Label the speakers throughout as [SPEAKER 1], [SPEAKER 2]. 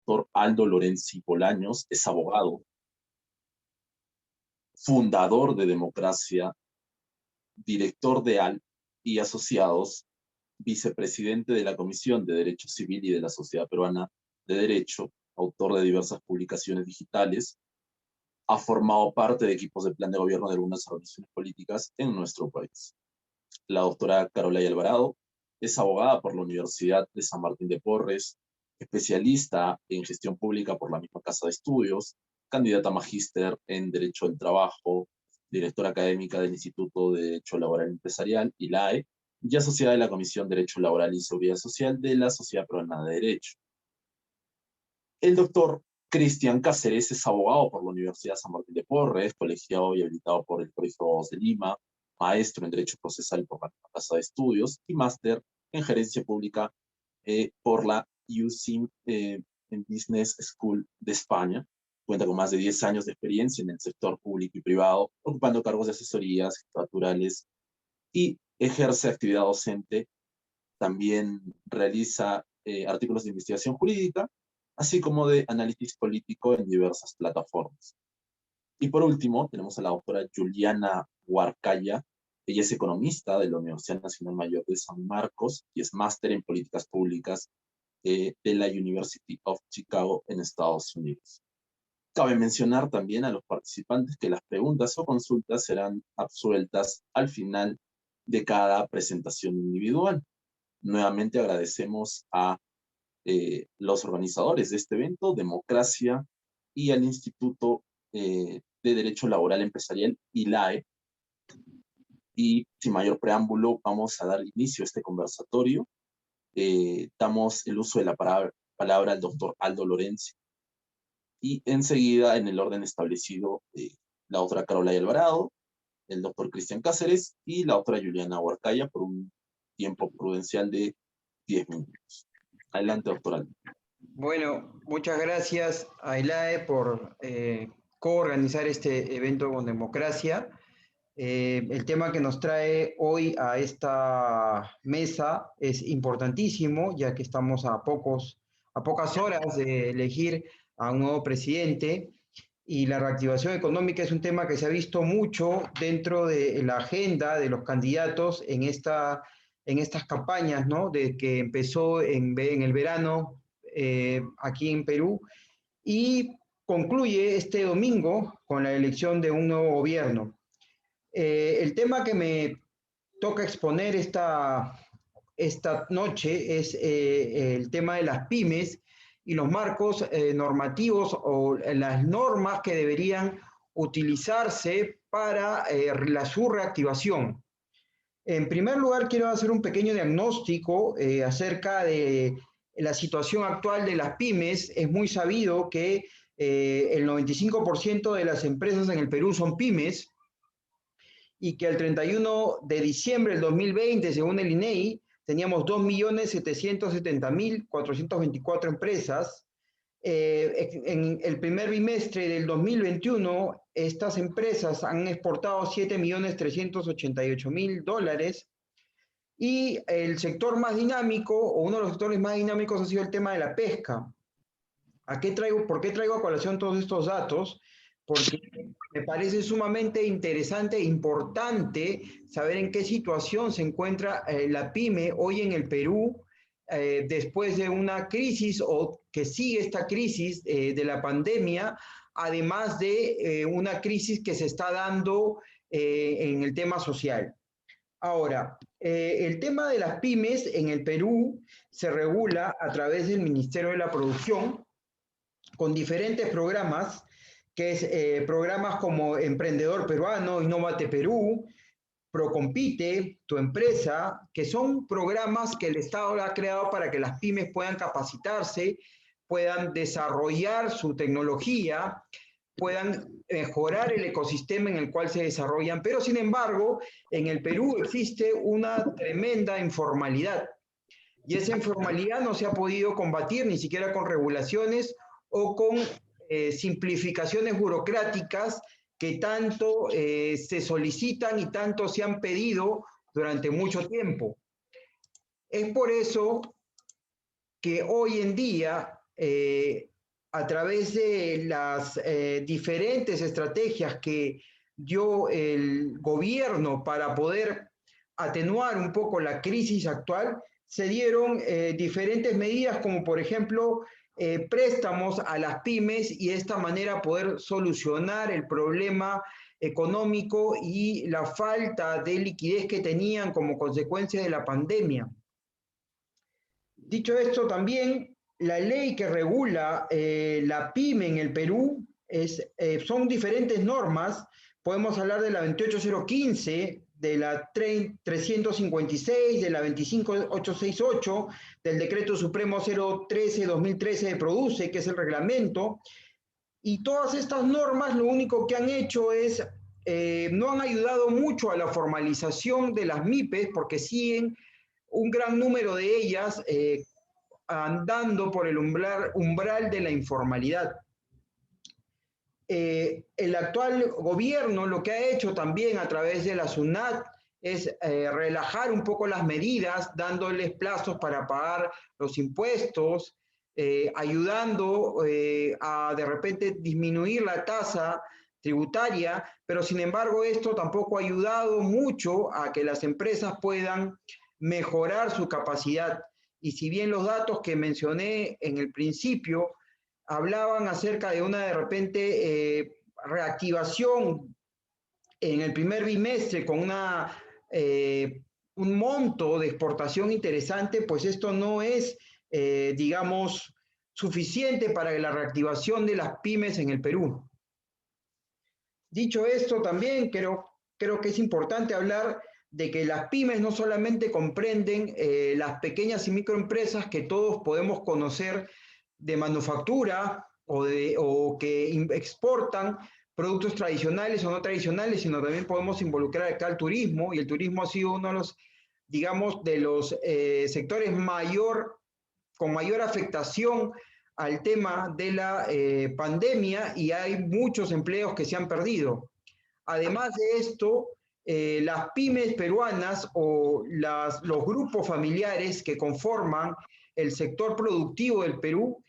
[SPEAKER 1] doctor Aldo Lorenzi Bolaños es abogado, fundador de Democracia, director de AL y Asociados, vicepresidente de la Comisión de Derecho Civil y de la Sociedad Peruana de Derecho, autor de diversas publicaciones digitales, ha formado parte de equipos de plan de gobierno de algunas organizaciones políticas en nuestro país. La doctora Carolina Alvarado es abogada por la Universidad de San Martín de Porres, especialista en gestión pública por la misma Casa de Estudios, candidata a magíster en Derecho del Trabajo, directora académica del Instituto de Derecho Laboral Empresarial, ILAE, y asociada de la Comisión de Derecho Laboral y Seguridad Social de la Sociedad Peruana de Derecho. El doctor Cristian Cáceres es abogado por la Universidad San Martín de Porres, colegiado y habilitado por el Colegio de Lima, maestro en Derecho Procesal por la Casa de Estudios y máster en Gerencia Pública por la UCIM en Business School de España. Cuenta con más de 10 años de experiencia en el sector público y privado, ocupando cargos de asesorías naturales y ejerce actividad docente. También realiza artículos de investigación jurídica, así como de análisis político en diversas plataformas. Y por último, tenemos a la doctora Juliana Huarcaya. Ella es economista de la Universidad Nacional Mayor de San Marcos y es máster en políticas públicas de la University of Chicago en Estados Unidos. Cabe mencionar también a los participantes que las preguntas o consultas serán absueltas al final de cada presentación individual. Nuevamente agradecemos a los organizadores de este evento, Democracia, y al Instituto de Derecho Laboral Empresarial, ILAE. Y sin mayor preámbulo, vamos a dar inicio a este conversatorio. Damos el uso de la palabra al doctor Aldo Lorenzi. Y enseguida, en el orden establecido, la doctora Carolina Alvarado, el doctor Cristian Cáceres y la doctora Juliana Huarcaya por un tiempo prudencial de 10 minutos. Adelante, doctora.
[SPEAKER 2] Bueno, muchas gracias a ILAE por coorganizar este evento con Democracia. El tema que nos trae hoy a esta mesa es importantísimo, ya que estamos a pocas horas de elegir a un nuevo presidente, y la reactivación económica es un tema que se ha visto mucho dentro de la agenda de los candidatos en estas campañas, ¿no? De que empezó en el verano aquí en Perú y concluye este domingo con la elección de un nuevo gobierno. El tema que me toca exponer esta noche es el tema de las pymes y los marcos normativos o las normas que deberían utilizarse para su reactivación. En primer lugar, quiero hacer un pequeño diagnóstico acerca de la situación actual de las pymes. Es muy sabido que el 95% de las empresas en el Perú son pymes, y que el 31 de diciembre del 2020, según el INEI, teníamos 2.770.424 empresas. En el primer bimestre del 2021, estas empresas han exportado $7.388.000, y el sector más dinámico, o uno de los sectores más dinámicos, ha sido el tema de la pesca. ¿Por qué traigo a colación todos estos datos? Porque me parece sumamente interesante e importante saber en qué situación se encuentra la pyme hoy en el Perú, después de una crisis o que sigue esta crisis de la pandemia, además de una crisis que se está dando en el tema social. Ahora, el tema de las pymes en el Perú se regula a través del Ministerio de la Producción, con diferentes programas, que es programas como Emprendedor Peruano, Innovate Perú, Procompite, Tu Empresa, que son programas que el Estado ha creado para que las pymes puedan capacitarse, puedan desarrollar su tecnología, puedan mejorar el ecosistema en el cual se desarrollan. Pero sin embargo, en el Perú existe una tremenda informalidad, y esa informalidad no se ha podido combatir ni siquiera con regulaciones o con simplificaciones burocráticas que tanto se solicitan y tanto se han pedido durante mucho tiempo. Es por eso que hoy en día a través de las diferentes estrategias que dio el gobierno para poder atenuar un poco la crisis actual, se dieron diferentes medidas, como por ejemplo préstamos a las pymes y de esta manera poder solucionar el problema económico y la falta de liquidez que tenían como consecuencia de la pandemia. Dicho esto, también la ley que regula la pyme en el Perú son diferentes normas. Podemos hablar de la 28015, de la 356, de la 25868, del Decreto Supremo 013-2013 de Produce, que es el reglamento. Y todas estas normas lo único que han hecho es, no han ayudado mucho a la formalización de las MIPES, porque siguen un gran número de ellas andando por el umbral de la informalidad. El actual gobierno lo que ha hecho también a través de la SUNAT es relajar un poco las medidas, dándoles plazos para pagar los impuestos, ayudando a de repente disminuir la tasa tributaria, pero sin embargo esto tampoco ha ayudado mucho a que las empresas puedan mejorar su capacidad. Y si bien los datos que mencioné en el principio hablaban acerca de una de repente reactivación en el primer bimestre con un monto de exportación interesante, pues esto no es, digamos, suficiente para la reactivación de las pymes en el Perú. Dicho esto, también creo que es importante hablar de que las pymes no solamente comprenden las pequeñas y microempresas que todos podemos conocer de manufactura o que exportan productos tradicionales o no tradicionales, sino también podemos involucrar acá al turismo, y el turismo ha sido uno de los, digamos, de los sectores con mayor afectación al tema de la pandemia, y hay muchos empleos que se han perdido. Además de esto, las pymes peruanas o los grupos familiares que conforman el sector productivo del Perú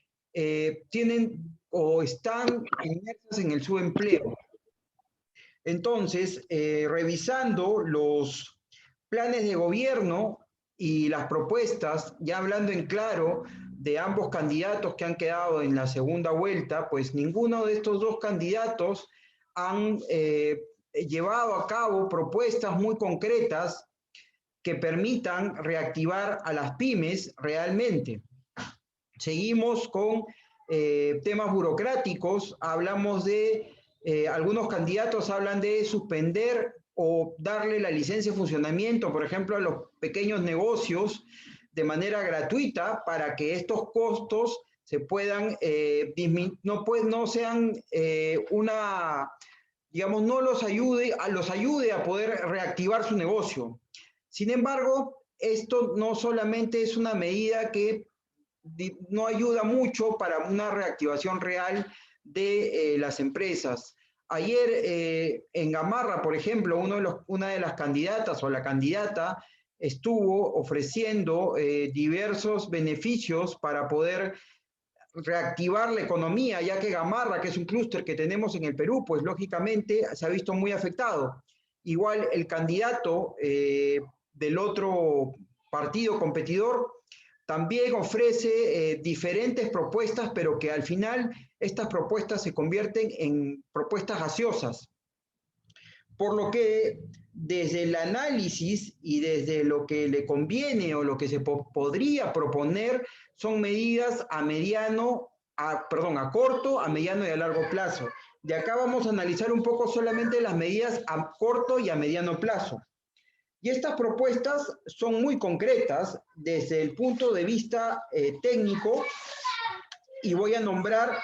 [SPEAKER 2] tienen o están inmersas en el subempleo. Entonces, revisando los planes de gobierno y las propuestas, ya hablando en claro de ambos candidatos que han quedado en la segunda vuelta, pues ninguno de estos dos candidatos han llevado a cabo propuestas muy concretas que permitan reactivar a las pymes realmente. Seguimos con temas burocráticos, hablamos de, algunos candidatos hablan de suspender o darle la licencia de funcionamiento, por ejemplo, a los pequeños negocios de manera gratuita para que estos costos se puedan, no sean digamos, no los ayude a poder reactivar su negocio. Sin embargo, esto no solamente es una medida que no ayuda mucho para una reactivación real de las empresas. Ayer en Gamarra, por ejemplo, una de las candidatas o la candidata estuvo ofreciendo diversos beneficios para poder reactivar la economía, ya que Gamarra, que es un clúster que tenemos en el Perú, pues lógicamente se ha visto muy afectado. Igual el candidato del otro partido competidor también ofrece diferentes propuestas, pero que al final estas propuestas se convierten en propuestas gaseosas. Por lo que desde el análisis y desde lo que le conviene o lo que se podría proponer son medidas a corto, a mediano y a largo plazo. De acá vamos a analizar un poco solamente las medidas a corto y a mediano plazo. Y estas propuestas son muy concretas desde el punto de vista técnico, y voy a nombrar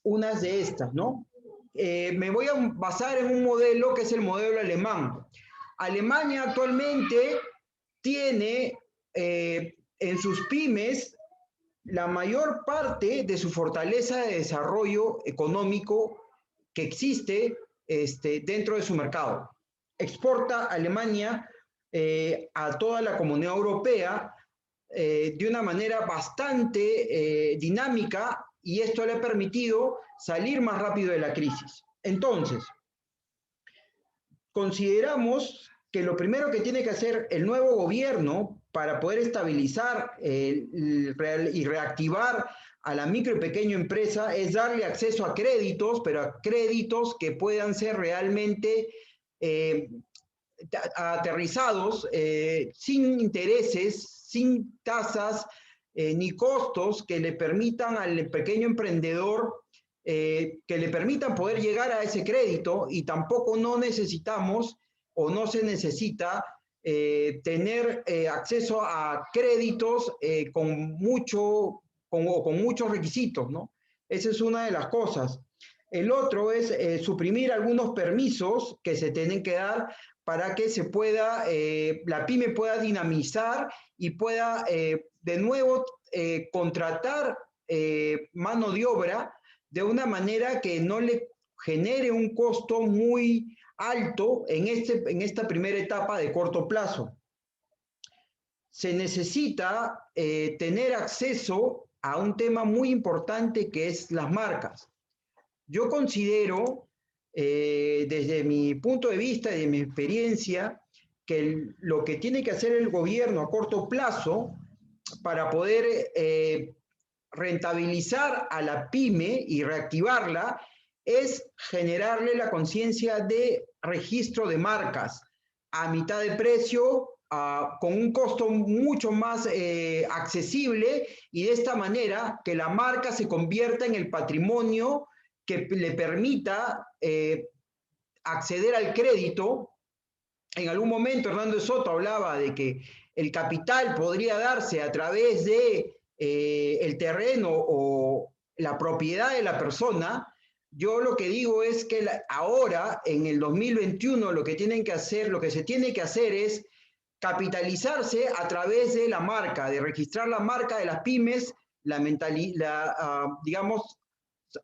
[SPEAKER 2] unas de estas, ¿no? Me voy a basar en un modelo que es el modelo alemán. Alemania actualmente tiene en sus pymes la mayor parte de su fortaleza de desarrollo económico que existe dentro de su mercado. Exporta Alemania a toda la Comunidad Europea de una manera bastante dinámica y esto le ha permitido salir más rápido de la crisis. Entonces, consideramos que lo primero que tiene que hacer el nuevo gobierno para poder estabilizar y reactivar a la micro y pequeña empresa es darle acceso a créditos, pero a créditos que puedan ser realmente aterrizados, sin intereses, sin tasas, ni costos que le permitan al pequeño emprendedor, que le permitan poder llegar a ese crédito, y tampoco no necesitamos o no se necesita tener acceso a créditos con muchos requisitos, ¿no? Esa es una de las cosas. El otro es suprimir algunos permisos que se tienen que dar para que se pueda, la pyme pueda dinamizar y pueda de nuevo contratar mano de obra de una manera que no le genere un costo muy alto en esta primera etapa de corto plazo. Se necesita tener acceso a un tema muy importante que es las marcas. Yo considero, desde mi punto de vista y de mi experiencia, que lo que tiene que hacer el gobierno a corto plazo para poder rentabilizar a la pyme y reactivarla es generarle la conciencia de registro de marcas a mitad de precio, con un costo mucho más accesible, y de esta manera que la marca se convierta en el patrimonio que le permita acceder al crédito. En algún momento Hernando de Soto hablaba de que el capital podría darse a través de el terreno o la propiedad de la persona. Yo lo que digo es que ahora, en el 2021, lo que se tiene que hacer es capitalizarse a través de la marca, de registrar la marca de las pymes, digamos,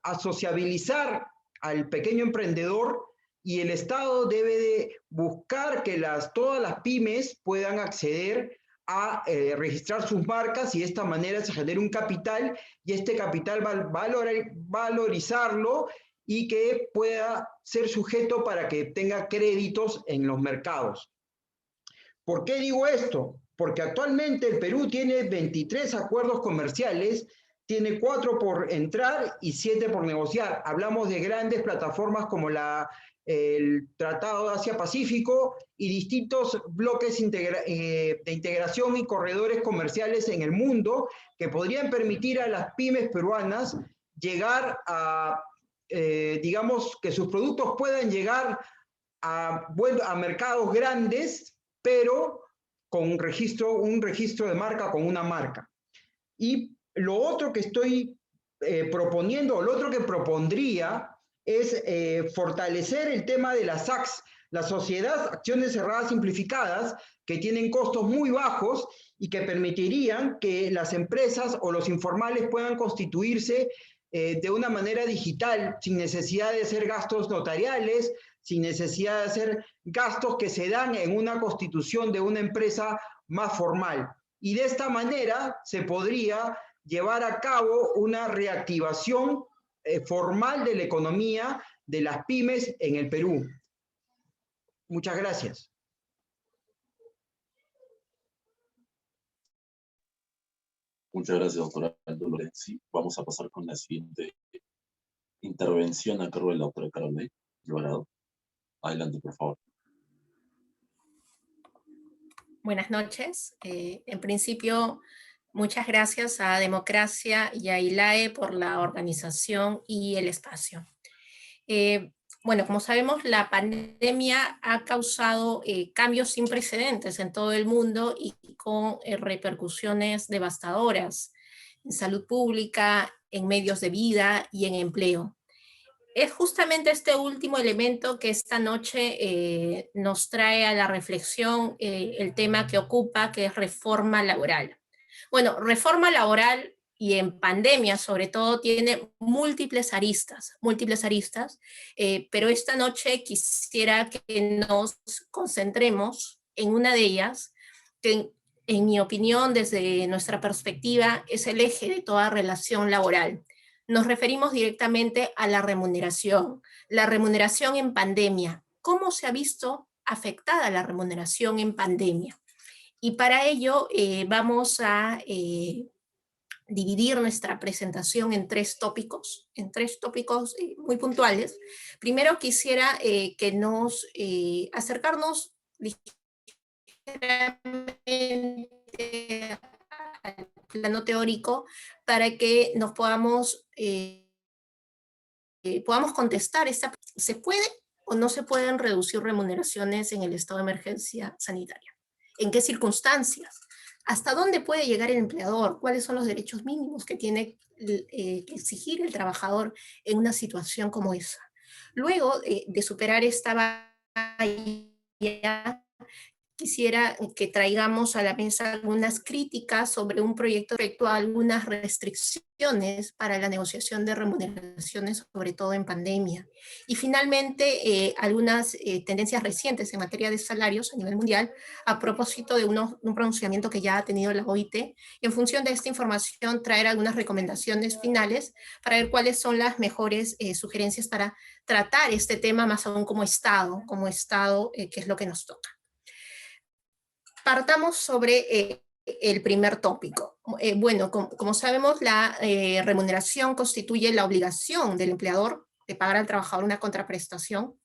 [SPEAKER 2] asociabilizar al pequeño emprendedor, y el Estado debe de buscar que todas las pymes puedan acceder a registrar sus marcas, y de esta manera se genera un capital, y este capital valorizarlo y que pueda ser sujeto para que tenga créditos en los mercados. ¿Por qué digo esto? Porque actualmente el Perú tiene 23 acuerdos comerciales, tiene 4 por entrar y 7 por negociar. Hablamos de grandes plataformas como el Tratado de Asia-Pacífico y distintos bloques de integración y corredores comerciales en el mundo que podrían permitir a las pymes peruanas llegar a, digamos, que sus productos puedan llegar a mercados grandes, pero con un registro de marca, con una marca. Y lo otro que estoy proponiendo, o lo otro que propondría, es fortalecer el tema de las SACs, las sociedades acciones cerradas simplificadas, que tienen costos muy bajos y que permitirían que las empresas o los informales puedan constituirse de una manera digital, sin necesidad de hacer gastos notariales, sin necesidad de hacer gastos que se dan en una constitución de una empresa más formal. Y de esta manera se podría llevar a cabo una reactivación formal de la economía de las pymes en el Perú. Muchas gracias.
[SPEAKER 1] Muchas gracias, doctora Lorenzi. Vamos a pasar con la siguiente intervención a cargo de la doctora Carolina Alvarado. Adelante, por favor.
[SPEAKER 3] Buenas noches. En principio, muchas gracias a Democracia y a ILAE por la organización y el espacio. Bueno, como sabemos, la pandemia ha causado cambios sin precedentes en todo el mundo y con repercusiones devastadoras en salud pública, en medios de vida y en empleo. Es justamente este último elemento que esta noche nos trae a la reflexión el tema que ocupa, que es reforma laboral. Bueno, reforma laboral y en pandemia sobre todo tiene múltiples aristas, pero esta noche quisiera que nos concentremos en una de ellas, que en mi opinión, desde nuestra perspectiva, es el eje de toda relación laboral. nos referimos directamente a la remuneración en pandemia. ¿Cómo se ha visto afectada la remuneración en pandemia? Y para ello vamos a dividir nuestra presentación en tres tópicos muy puntuales. Primero quisiera que nos acercarnos ligeramente al plano teórico para que nos podamos contestar ¿se puede o no se pueden reducir remuneraciones en el estado de emergencia sanitaria? ¿En qué circunstancias? ¿Hasta dónde puede llegar el empleador? ¿Cuáles son los derechos mínimos que tiene que exigir el trabajador en una situación como esa? Luego de superar esta valla, quisiera que traigamos a la mesa algunas críticas sobre un proyecto respecto a algunas restricciones para la negociación de remuneraciones, sobre todo en pandemia. Y finalmente, algunas tendencias recientes en materia de salarios a nivel mundial, a propósito de un pronunciamiento que ya ha tenido la OIT. Y en función de esta información, traer algunas recomendaciones finales para ver cuáles son las mejores sugerencias para tratar este tema, más aún como Estado, que es lo que nos toca. Partamos sobre el primer tópico. Bueno, como sabemos, la remuneración constituye la obligación del empleador de pagar al trabajador una contraprestación,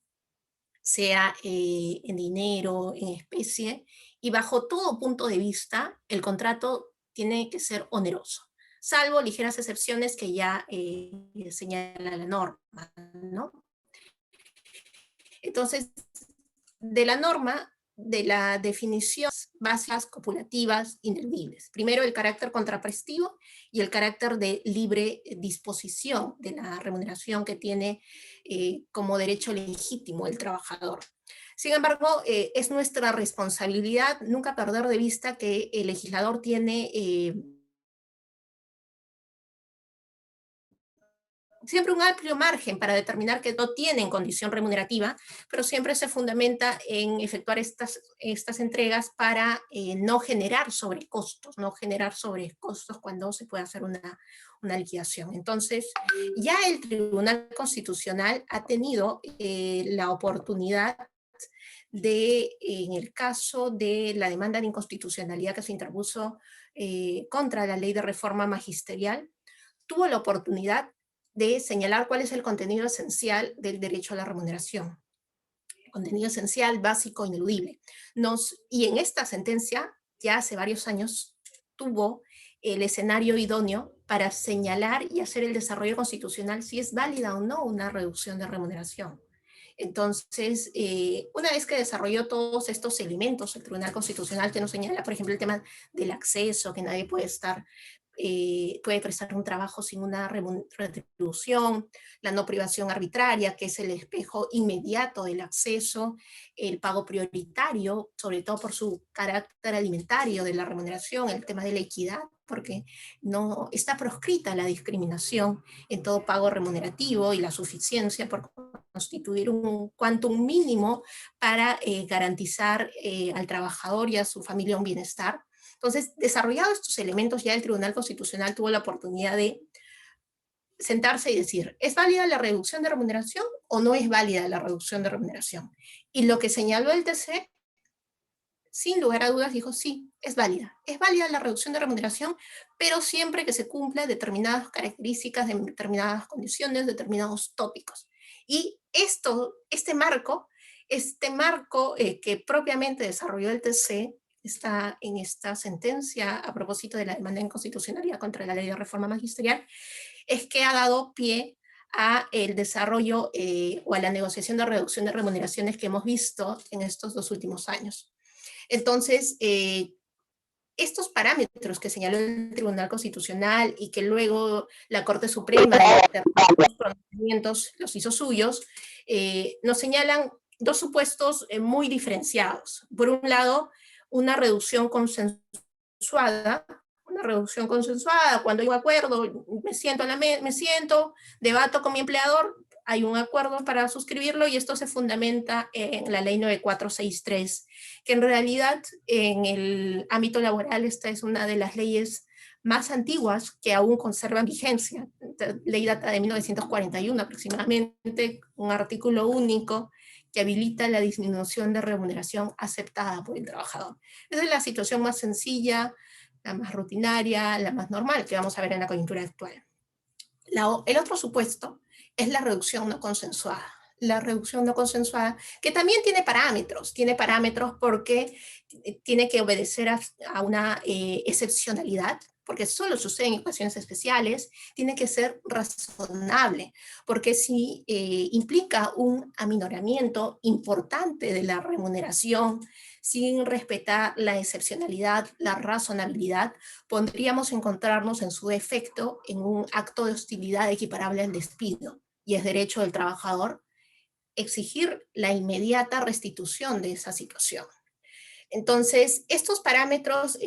[SPEAKER 3] sea en dinero, en especie, y bajo todo punto de vista, el contrato tiene que ser oneroso, salvo ligeras excepciones que ya señala la norma, ¿no? Entonces, de la norma, de la definición básicas copulativas ineludibles. Primero, el carácter contraprestivo y el carácter de libre disposición de la remuneración que tiene como derecho legítimo el trabajador. Sin embargo, es nuestra responsabilidad nunca perder de vista que el legislador tiene siempre un amplio margen para determinar que no tienen condición remunerativa, pero siempre se fundamenta en efectuar estas entregas para no generar sobrecostos, cuando se puede hacer una liquidación. Entonces, ya el Tribunal Constitucional ha tenido la oportunidad de, en el caso de la demanda de inconstitucionalidad que se interpuso contra la ley de reforma magisterial, tuvo la oportunidad de señalar cuál es el contenido esencial del derecho a la remuneración. Contenido esencial, básico, ineludible. Y en esta sentencia, ya hace varios años, tuvo el escenario idóneo para señalar y hacer el desarrollo constitucional si es válida o no una reducción de remuneración. Entonces, una vez que desarrolló todos estos elementos, el Tribunal Constitucional que nos señala, por ejemplo, el tema del acceso, que nadie puede prestar un trabajo sin una retribución, la no privación arbitraria, que es el espejo inmediato del acceso, el pago prioritario, sobre todo por su carácter alimentario de la remuneración, el tema de la equidad, porque no está proscrita la discriminación en todo pago remunerativo, y la suficiencia por constituir un quantum mínimo para garantizar al trabajador y a su familia un bienestar. Entonces, desarrollados estos elementos, ya el Tribunal Constitucional tuvo la oportunidad de sentarse y decir, ¿es válida la reducción de remuneración o no es válida la reducción de remuneración? Y lo que señaló el TC, sin lugar a dudas, dijo, sí, es válida la reducción de remuneración, pero siempre que se cumplan determinadas características, determinadas condiciones, determinados tópicos. Y este marco que propiamente desarrolló el TC, está en esta sentencia a propósito de la demanda de inconstitucionalidad contra la ley de reforma magisterial, es que ha dado pie a el desarrollo o a la negociación de reducción de remuneraciones que hemos visto en estos 2 últimos años. Entonces, estos parámetros que señaló el Tribunal Constitucional y que luego la Corte Suprema en los pronunciamientos los hizo suyos, nos señalan 2 supuestos muy diferenciados. Por un lado, una reducción consensuada, cuando hay un acuerdo, me siento, debato con mi empleador, hay un acuerdo para suscribirlo y esto se fundamenta en la ley 9463, que en realidad en el ámbito laboral esta es una de las leyes más antiguas que aún conservan vigencia. La ley data de 1941 aproximadamente, un artículo único que habilita la disminución de remuneración aceptada por el trabajador. Esa es la situación más sencilla, la más rutinaria, la más normal que vamos a ver en la coyuntura actual. El otro supuesto es la reducción no consensuada. La reducción no consensuada, que también tiene parámetros porque tiene que obedecer a una excepcionalidad, porque solo sucede en ocasiones especiales, tiene que ser razonable, porque si implica un aminoramiento importante de la remuneración, sin respetar la excepcionalidad, la razonabilidad, podríamos encontrarnos en su defecto en un acto de hostilidad equiparable al despido, y es derecho del trabajador exigir la inmediata restitución de esa situación. Entonces, estos parámetros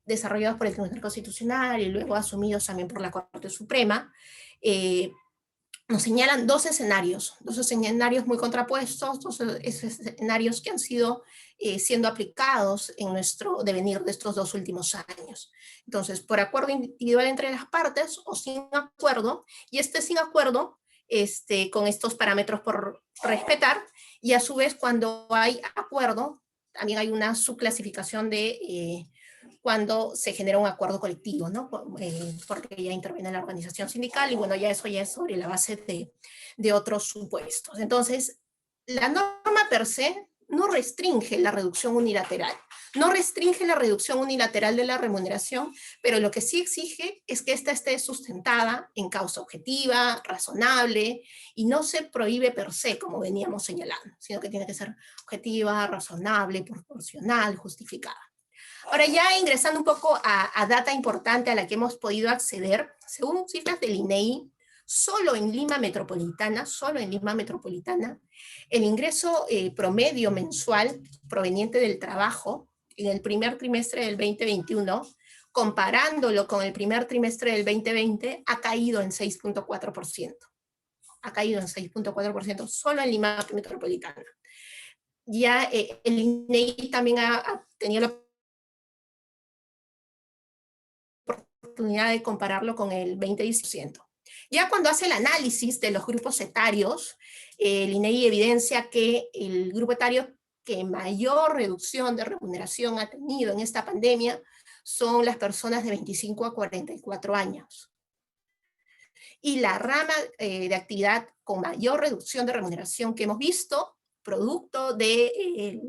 [SPEAKER 3] desarrollados por el Tribunal Constitucional y luego asumidos también por la Corte Suprema, nos señalan dos escenarios muy contrapuestos, dos escenarios que han sido siendo aplicados en nuestro devenir de estos 2 últimos años. Entonces, por acuerdo individual entre las partes o sin acuerdo, y sin acuerdo, con estos parámetros por respetar, y a su vez cuando hay acuerdo, también hay una subclasificación de cuando se genera un acuerdo colectivo, ¿no? Porque ya interviene la organización sindical y bueno, ya eso ya es sobre la base de otros supuestos. Entonces, la norma per se no restringe la reducción unilateral, de la remuneración, pero lo que sí exige es que ésta esté sustentada en causa objetiva, razonable, y no se prohíbe per se, como veníamos señalando, sino que tiene que ser objetiva, razonable, proporcional, justificada. Ahora ya ingresando un poco a data importante a la que hemos podido acceder, según cifras del INEI, solo en Lima Metropolitana, el ingreso promedio mensual proveniente del trabajo en el primer trimestre del 2021, comparándolo con el primer trimestre del 2020, ha caído en 6.4%. Ha caído en 6.4% solo en Lima Metropolitana. Ya el INEI también ha tenido la oportunidad de compararlo con el 20%. Ya cuando hace el análisis de los grupos etarios, el INEI evidencia que el grupo etario que mayor reducción de remuneración ha tenido en esta pandemia son las personas de 25 a 44 años. Y la rama de actividad con mayor reducción de remuneración que hemos visto, producto de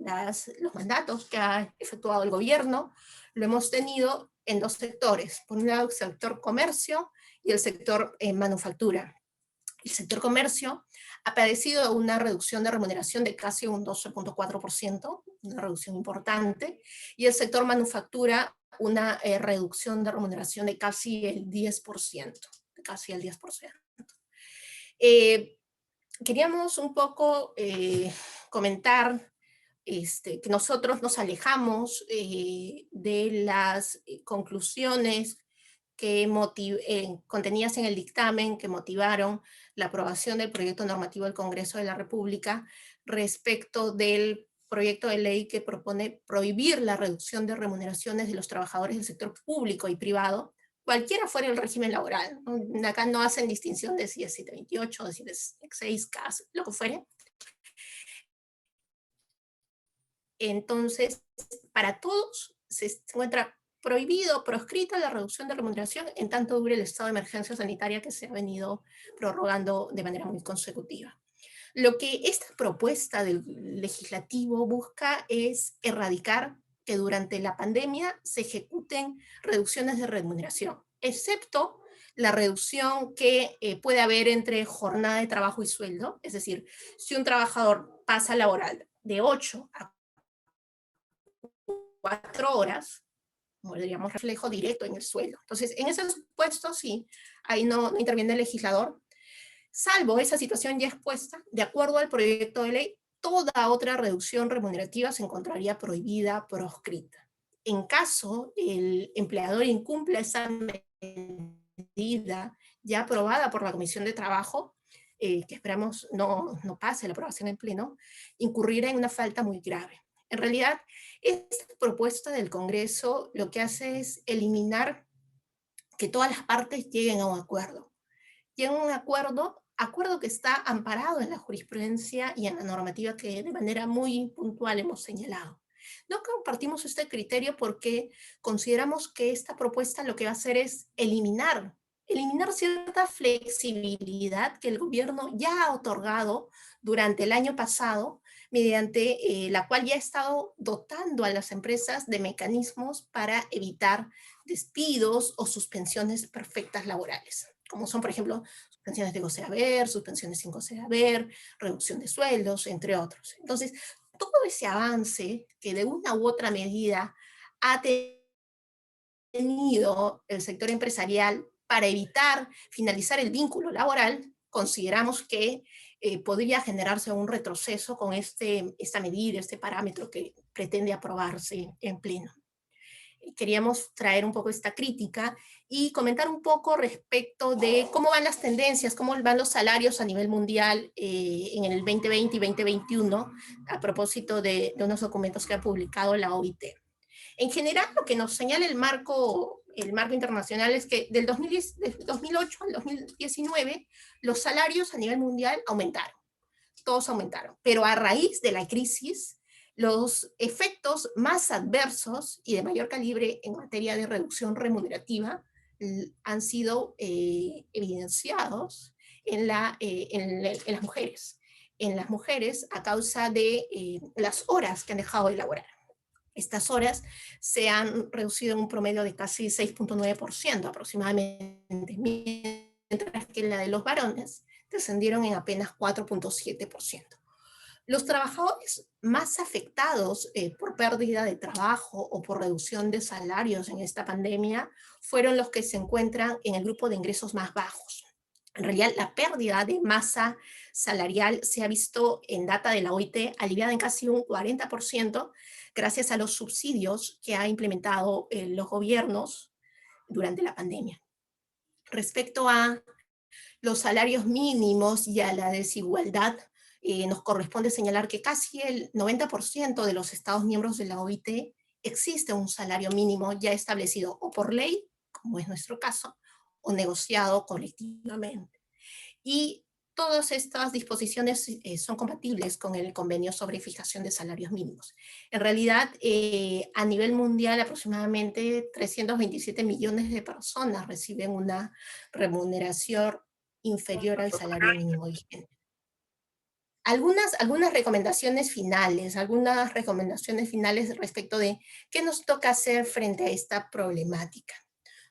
[SPEAKER 3] los mandatos que ha efectuado el gobierno, lo hemos tenido en 2 sectores. Por un lado, el sector comercio y el sector manufactura. El sector comercio ha padecido una reducción de remuneración de casi un 12.4%, una reducción importante, y el sector manufactura una reducción de remuneración de casi el 10%. Queríamos un poco comentar que nosotros nos alejamos de las conclusiones que contenidas en el dictamen que motivaron la aprobación del proyecto normativo del Congreso de la República respecto del proyecto de ley que propone prohibir la reducción de remuneraciones de los trabajadores del sector público y privado, cualquiera fuera el régimen laboral. Acá no hacen distinción de si es 728, de si es 6K, lo que fuere. Entonces, para todos se encuentra prohibido, proscrita la reducción de remuneración en tanto dure el estado de emergencia sanitaria que se ha venido prorrogando de manera muy consecutiva. Lo que esta propuesta del legislativo busca es erradicar que durante la pandemia se ejecuten reducciones de remuneración, excepto la reducción que puede haber entre jornada de trabajo y sueldo, es decir, si un trabajador pasa laboral de 8 a 4 horas, como diríamos, reflejo directo en el sueldo. Entonces, en ese supuesto, sí, ahí no interviene el legislador. Salvo esa situación ya expuesta, de acuerdo al proyecto de ley, toda otra reducción remunerativa se encontraría prohibida, proscrita. En caso el empleador incumpla esa medida ya aprobada por la Comisión de Trabajo, que esperamos no pase la aprobación en pleno, incurrirá en una falta muy grave. En realidad, esta propuesta del Congreso lo que hace es eliminar que todas las partes lleguen a un acuerdo. Lleguen a un acuerdo que está amparado en la jurisprudencia y en la normativa que de manera muy puntual hemos señalado. No compartimos este criterio porque consideramos que esta propuesta lo que va a hacer es eliminar cierta flexibilidad que el gobierno ya ha otorgado durante el año pasado, mediante la cual ya ha estado dotando a las empresas de mecanismos para evitar despidos o suspensiones perfectas laborales, como son, por ejemplo, suspensiones de goce de haber, suspensiones sin goce de haber, reducción de sueldos, entre otros. Entonces, todo ese avance que de una u otra medida ha tenido el sector empresarial para evitar finalizar el vínculo laboral, consideramos que podría generarse un retroceso con esta medida, este parámetro que pretende aprobarse en pleno. Queríamos traer un poco esta crítica y comentar un poco respecto de cómo van las tendencias, cómo van los salarios a nivel mundial en el 2020 y 2021, a propósito de unos documentos que ha publicado la OIT. En general, lo que nos señala el marco internacional es que del 2008 al 2019, los salarios a nivel mundial aumentaron, todos aumentaron, pero a raíz de la crisis, los efectos más adversos y de mayor calibre en materia de reducción remunerativa han sido evidenciados en las mujeres. En las mujeres a causa de las horas que han dejado de laborar. Estas horas se han reducido en un promedio de casi 6.9% aproximadamente, mientras que la de los varones descendieron en apenas 4.7%. Los trabajadores más afectados por pérdida de trabajo o por reducción de salarios en esta pandemia fueron los que se encuentran en el grupo de ingresos más bajos. En realidad, la pérdida de masa salarial se ha visto en data de la OIT aliviada en casi un 40% gracias a los subsidios que han implementado los gobiernos durante la pandemia. Respecto a los salarios mínimos y a la desigualdad, nos corresponde señalar que casi el 90% de los Estados miembros de la OIT existe un salario mínimo ya establecido o por ley, como es nuestro caso, o negociado colectivamente. Y todas estas disposiciones son compatibles con el convenio sobre fijación de salarios mínimos. En realidad, a nivel mundial, aproximadamente 327 millones de personas reciben una remuneración inferior al salario mínimo vigente. Algunas recomendaciones finales respecto de qué nos toca hacer frente a esta problemática.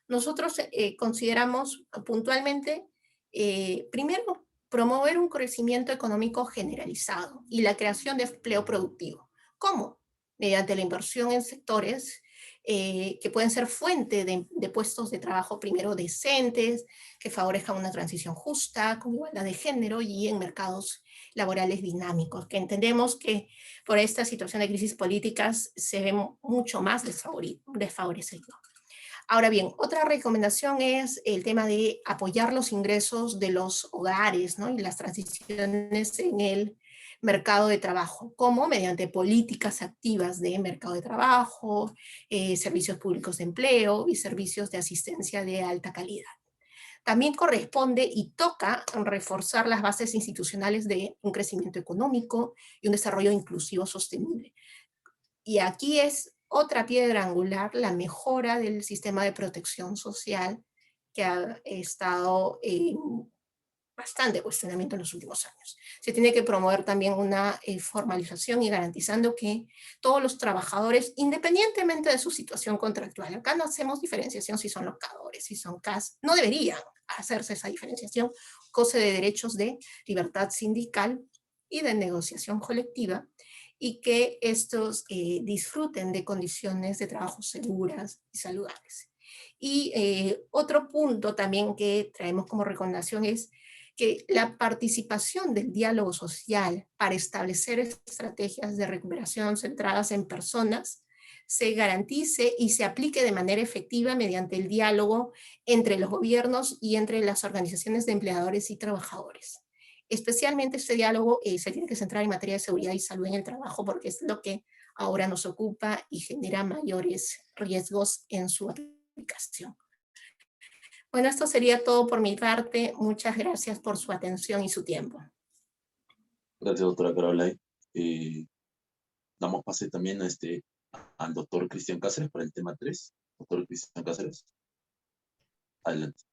[SPEAKER 3] Nosotros consideramos puntualmente, primero, promover un crecimiento económico generalizado y la creación de empleo productivo. ¿Cómo? Mediante la inversión en sectores que pueden ser fuente de puestos de trabajo primero decentes, que favorezcan una transición justa, con igualdad de género y en mercados laborales dinámicos, que entendemos que por esta situación de crisis políticas se ve mucho más desfavorecido. Ahora bien, otra recomendación es el tema de apoyar los ingresos de los hogares, ¿no? Y las transiciones en el mercado de trabajo, como mediante políticas activas de mercado de trabajo, servicios públicos de empleo y servicios de asistencia de alta calidad. También corresponde y toca reforzar las bases institucionales de un crecimiento económico y un desarrollo inclusivo sostenible. Y aquí es otra piedra angular, la mejora del sistema de protección social que ha estado en bastante cuestionamiento en los últimos años. Se tiene que promover también una formalización y garantizando que todos los trabajadores, independientemente de su situación contractual, acá no hacemos diferenciación si son locadores, si son CAS, no debería hacerse esa diferenciación, goce de derechos de libertad sindical y de negociación colectiva, y que estos disfruten de condiciones de trabajo seguras y saludables. Y otro punto también que traemos como recomendación es que la participación del diálogo social para establecer estrategias de recuperación centradas en personas se garantice y se aplique de manera efectiva mediante el diálogo entre los gobiernos y entre las organizaciones de empleadores y trabajadores. Especialmente este diálogo se tiene que centrar en materia de seguridad y salud en el trabajo, porque es lo que ahora nos ocupa y genera mayores riesgos en su aplicación. Bueno, esto sería todo por mi parte. Muchas gracias por su atención y su tiempo.
[SPEAKER 1] Gracias, doctora Caroline. Damos pase también al doctor Cristian Cáceres para el tema 3. Doctor Cristian Cáceres, adelante.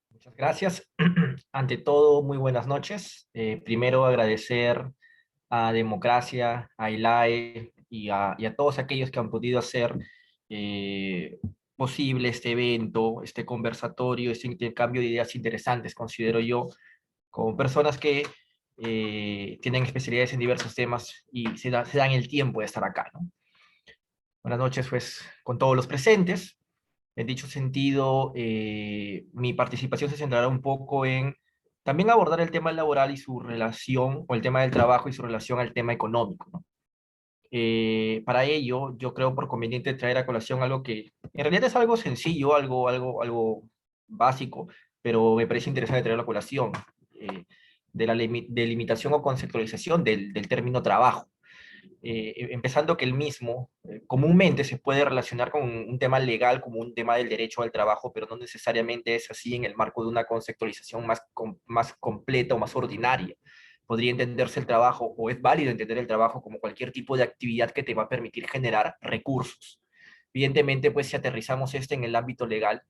[SPEAKER 4] Muchas gracias. Ante todo, muy buenas noches. Primero agradecer a Democracia, a ILAE y a todos aquellos que han podido hacer posible este evento, este conversatorio, este intercambio de ideas interesantes, considero yo, como personas que tienen especialidades en diversos temas y se dan el tiempo de estar acá, ¿no? Buenas noches, pues, con todos los presentes. En dicho sentido, mi participación se centrará un poco en también abordar el tema laboral y su relación, o el tema del trabajo y su relación al tema económico, ¿no? Para ello, yo creo por conveniente traer a colación algo que en realidad es algo sencillo, algo básico, pero me parece interesante traerlo a colación, de la delimitación o conceptualización del término trabajo. Empezando que el mismo comúnmente se puede relacionar con un tema legal como un tema del derecho al trabajo, pero no necesariamente es así en el marco de una conceptualización más completa o más ordinaria. Podría entenderse el trabajo, o es válido entender el trabajo como cualquier tipo de actividad que te va a permitir generar recursos. Evidentemente, pues si aterrizamos en el ámbito legal,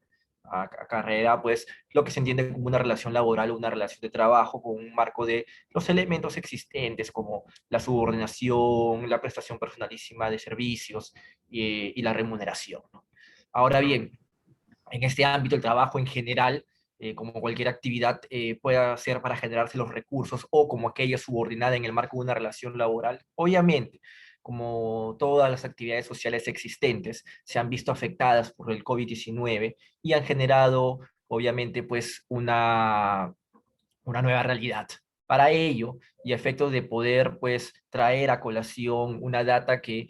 [SPEAKER 4] a carrera, pues lo que se entiende como una relación laboral o una relación de trabajo con un marco de los elementos existentes como la subordinación, la prestación personalísima de servicios y la remuneración, ¿no? Ahora bien, en este ámbito el trabajo en general, como cualquier actividad, pueda ser para generarse los recursos o como aquella subordinada en el marco de una relación laboral. Obviamente, como todas las actividades sociales existentes, se han visto afectadas por el COVID-19 y han generado, obviamente, pues una nueva realidad. Para ello, y a efectos de poder pues traer a colación una data que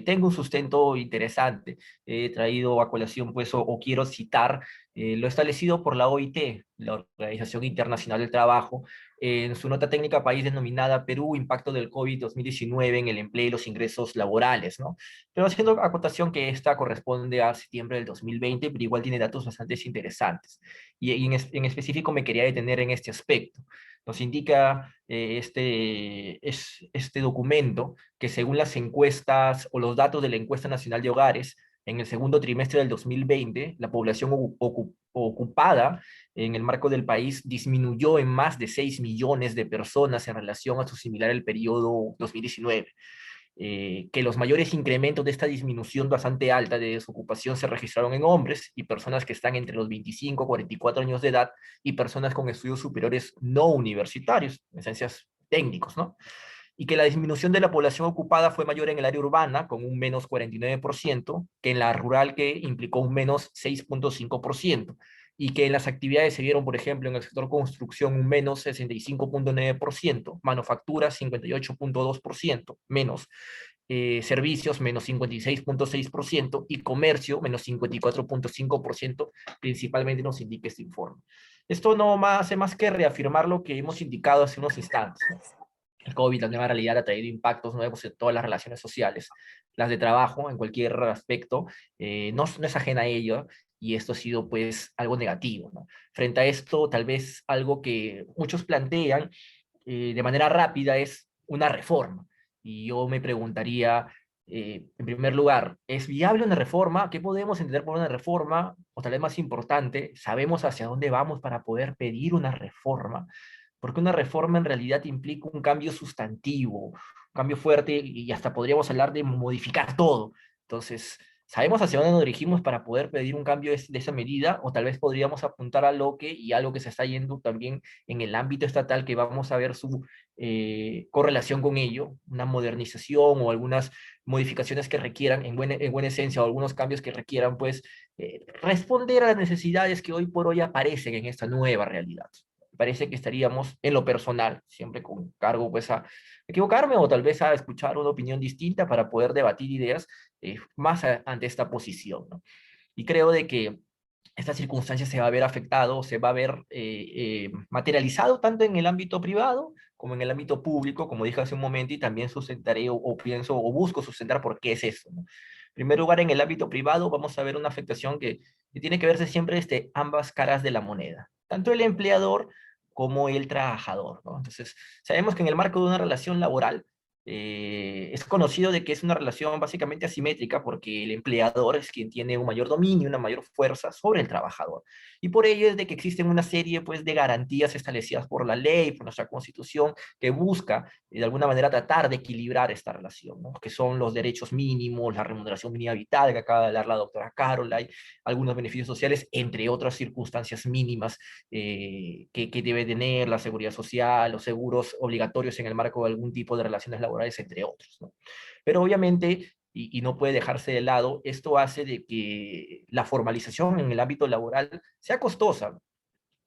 [SPEAKER 4] tenga un sustento interesante, he traído a colación pues o quiero citar lo establecido por la OIT, la Organización Internacional del Trabajo, en su nota técnica país denominada Perú, impacto del COVID-2019 en el empleo y los ingresos laborales, ¿no? Pero haciendo acotación que esta corresponde a septiembre del 2020, pero igual tiene datos bastante interesantes. Y en específico me quería detener en este aspecto. Nos indica este documento que según las encuestas o los datos de la Encuesta Nacional de Hogares, en el segundo trimestre del 2020, la población ocupada en el marco del país disminuyó en más de 6 millones de personas en relación a su similar el periodo 2019. Que los mayores incrementos de esta disminución bastante alta de desocupación se registraron en hombres y personas que están entre los 25 y 44 años de edad y personas con estudios superiores no universitarios, en esencias técnicos, ¿no? Y que la disminución de la población ocupada fue mayor en el área urbana, con un menos 49%, que en la rural, que implicó un menos 6,5%, y que en las actividades se vieron, por ejemplo, en el sector construcción un menos 65,9%, manufactura 58,2%, menos servicios menos 56,6% y comercio menos 54,5%, principalmente nos indica este informe. Esto no hace más que reafirmar lo que hemos indicado hace unos instantes, ¿no? El COVID, la nueva realidad, ha traído impactos nuevos en todas las relaciones sociales, las de trabajo, en cualquier aspecto, no es ajena a ello, y esto ha sido pues algo negativo, ¿no? Frente a esto, tal vez algo que muchos plantean de manera rápida es una reforma. Y yo me preguntaría, en primer lugar, ¿es viable una reforma? ¿Qué podemos entender por una reforma? O tal vez más importante, ¿sabemos hacia dónde vamos para poder pedir una reforma? Porque una reforma en realidad implica un cambio sustantivo, un cambio fuerte y hasta podríamos hablar de modificar todo. Entonces, ¿sabemos hacia dónde nos dirigimos para poder pedir un cambio de esa medida? O tal vez podríamos apuntar a lo que, y algo que se está yendo también en el ámbito estatal, que vamos a ver su correlación con ello, una modernización o algunas modificaciones que requieran, en buena esencia, o algunos cambios que requieran, pues, responder a las necesidades que hoy por hoy aparecen en esta nueva realidad. Parece que estaríamos en lo personal, siempre con cargo pues a equivocarme o tal vez a escuchar una opinión distinta para poder debatir ideas ante esta posición, ¿no? Y creo de que esta circunstancia se va a ver afectado, se va a ver materializado tanto en el ámbito privado como en el ámbito público, como dije hace un momento, y también sustentaré o pienso o busco sustentar por qué es eso, ¿no? En primer lugar, en el ámbito privado vamos a ver una afectación que y tiene que verse siempre desde ambas caras de la moneda, tanto el empleador como el trabajador, ¿no? Entonces, sabemos que en el marco de una relación laboral, es conocido de que es una relación básicamente asimétrica porque el empleador es quien tiene un mayor dominio, una mayor fuerza sobre el trabajador. Y por ello es de que existen una serie pues, de garantías establecidas por la ley, por nuestra Constitución, que busca de alguna manera tratar de equilibrar esta relación, ¿no? Que son los derechos mínimos, la remuneración mínima vital que acaba de dar la doctora Caroline, algunos beneficios sociales, entre otras circunstancias mínimas que debe tener la seguridad social, los seguros obligatorios en el marco de algún tipo de relaciones laborales, entre otros, ¿no? Pero obviamente, y no puede dejarse de lado, esto hace de que la formalización en el ámbito laboral sea costosa.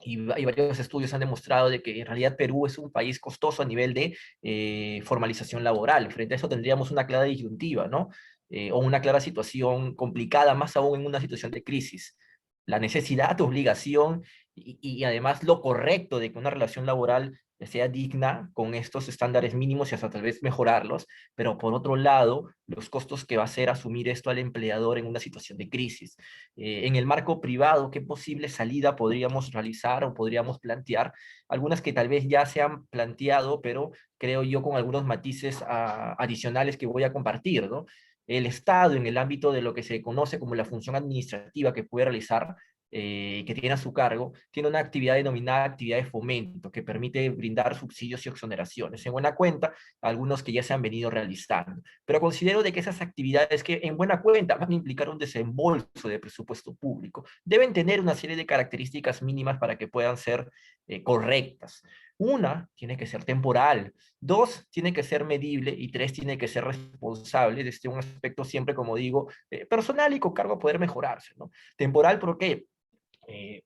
[SPEAKER 4] Y varios estudios han demostrado de que en realidad Perú es un país costoso a nivel de formalización laboral. Frente a eso tendríamos una clara disyuntiva, ¿no? O una clara situación complicada, más aún en una situación de crisis. La necesidad, obligación y además lo correcto de que una relación laboral sea digna con estos estándares mínimos y hasta tal vez mejorarlos, pero por otro lado, los costos que va a ser asumir esto al empleador en una situación de crisis. En el marco privado, ¿qué posible salida podríamos realizar o podríamos plantear? Algunas que tal vez ya se han planteado, pero creo yo con algunos matices adicionales que voy a compartir, ¿no? El Estado, en el ámbito de lo que se conoce como la función administrativa que puede realizar, que tiene a su cargo, tiene una actividad denominada actividad de fomento, que permite brindar subsidios y exoneraciones. En buena cuenta, algunos que ya se han venido realizando. Pero considero de que esas actividades que en buena cuenta van a implicar un desembolso de presupuesto público, deben tener una serie de características mínimas para que puedan ser correctas. Una, tiene que ser temporal. Dos, tiene que ser medible. Y tres, tiene que ser responsable desde un aspecto siempre, como digo, personal y con cargo a poder mejorarse, ¿no? Temporal, ¿por qué?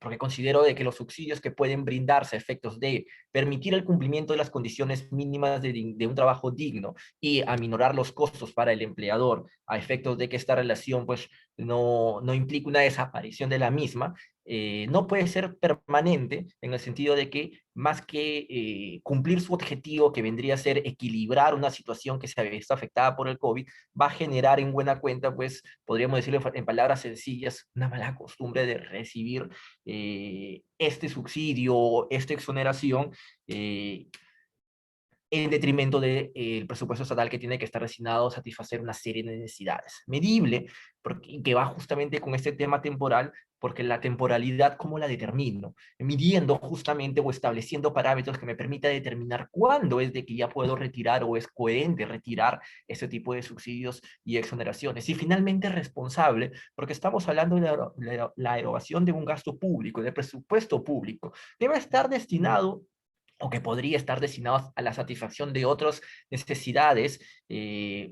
[SPEAKER 4] Porque considero de que los subsidios que pueden brindarse a efectos de permitir el cumplimiento de las condiciones mínimas de un trabajo digno y aminorar los costos para el empleador a efectos de que esta relación pues no implique una desaparición de la misma, no puede ser permanente en el sentido de que más que cumplir su objetivo, que vendría a ser equilibrar una situación que se había visto afectada por el COVID, va a generar en buena cuenta, pues, podríamos decirlo en palabras sencillas, una mala costumbre de recibir este subsidio, esta exoneración, en detrimento del presupuesto estatal que tiene que estar destinado a satisfacer una serie de necesidades. Medible, porque, que va justamente con este tema temporal, porque la temporalidad, ¿cómo la determino? Midiendo justamente o estableciendo parámetros que me permita determinar cuándo es de que ya puedo retirar o es coherente retirar ese tipo de subsidios y exoneraciones. Y finalmente responsable, porque estamos hablando de la erogación de un gasto público, de presupuesto público, que va a estar destinado o que podría estar destinado a la satisfacción de otras necesidades,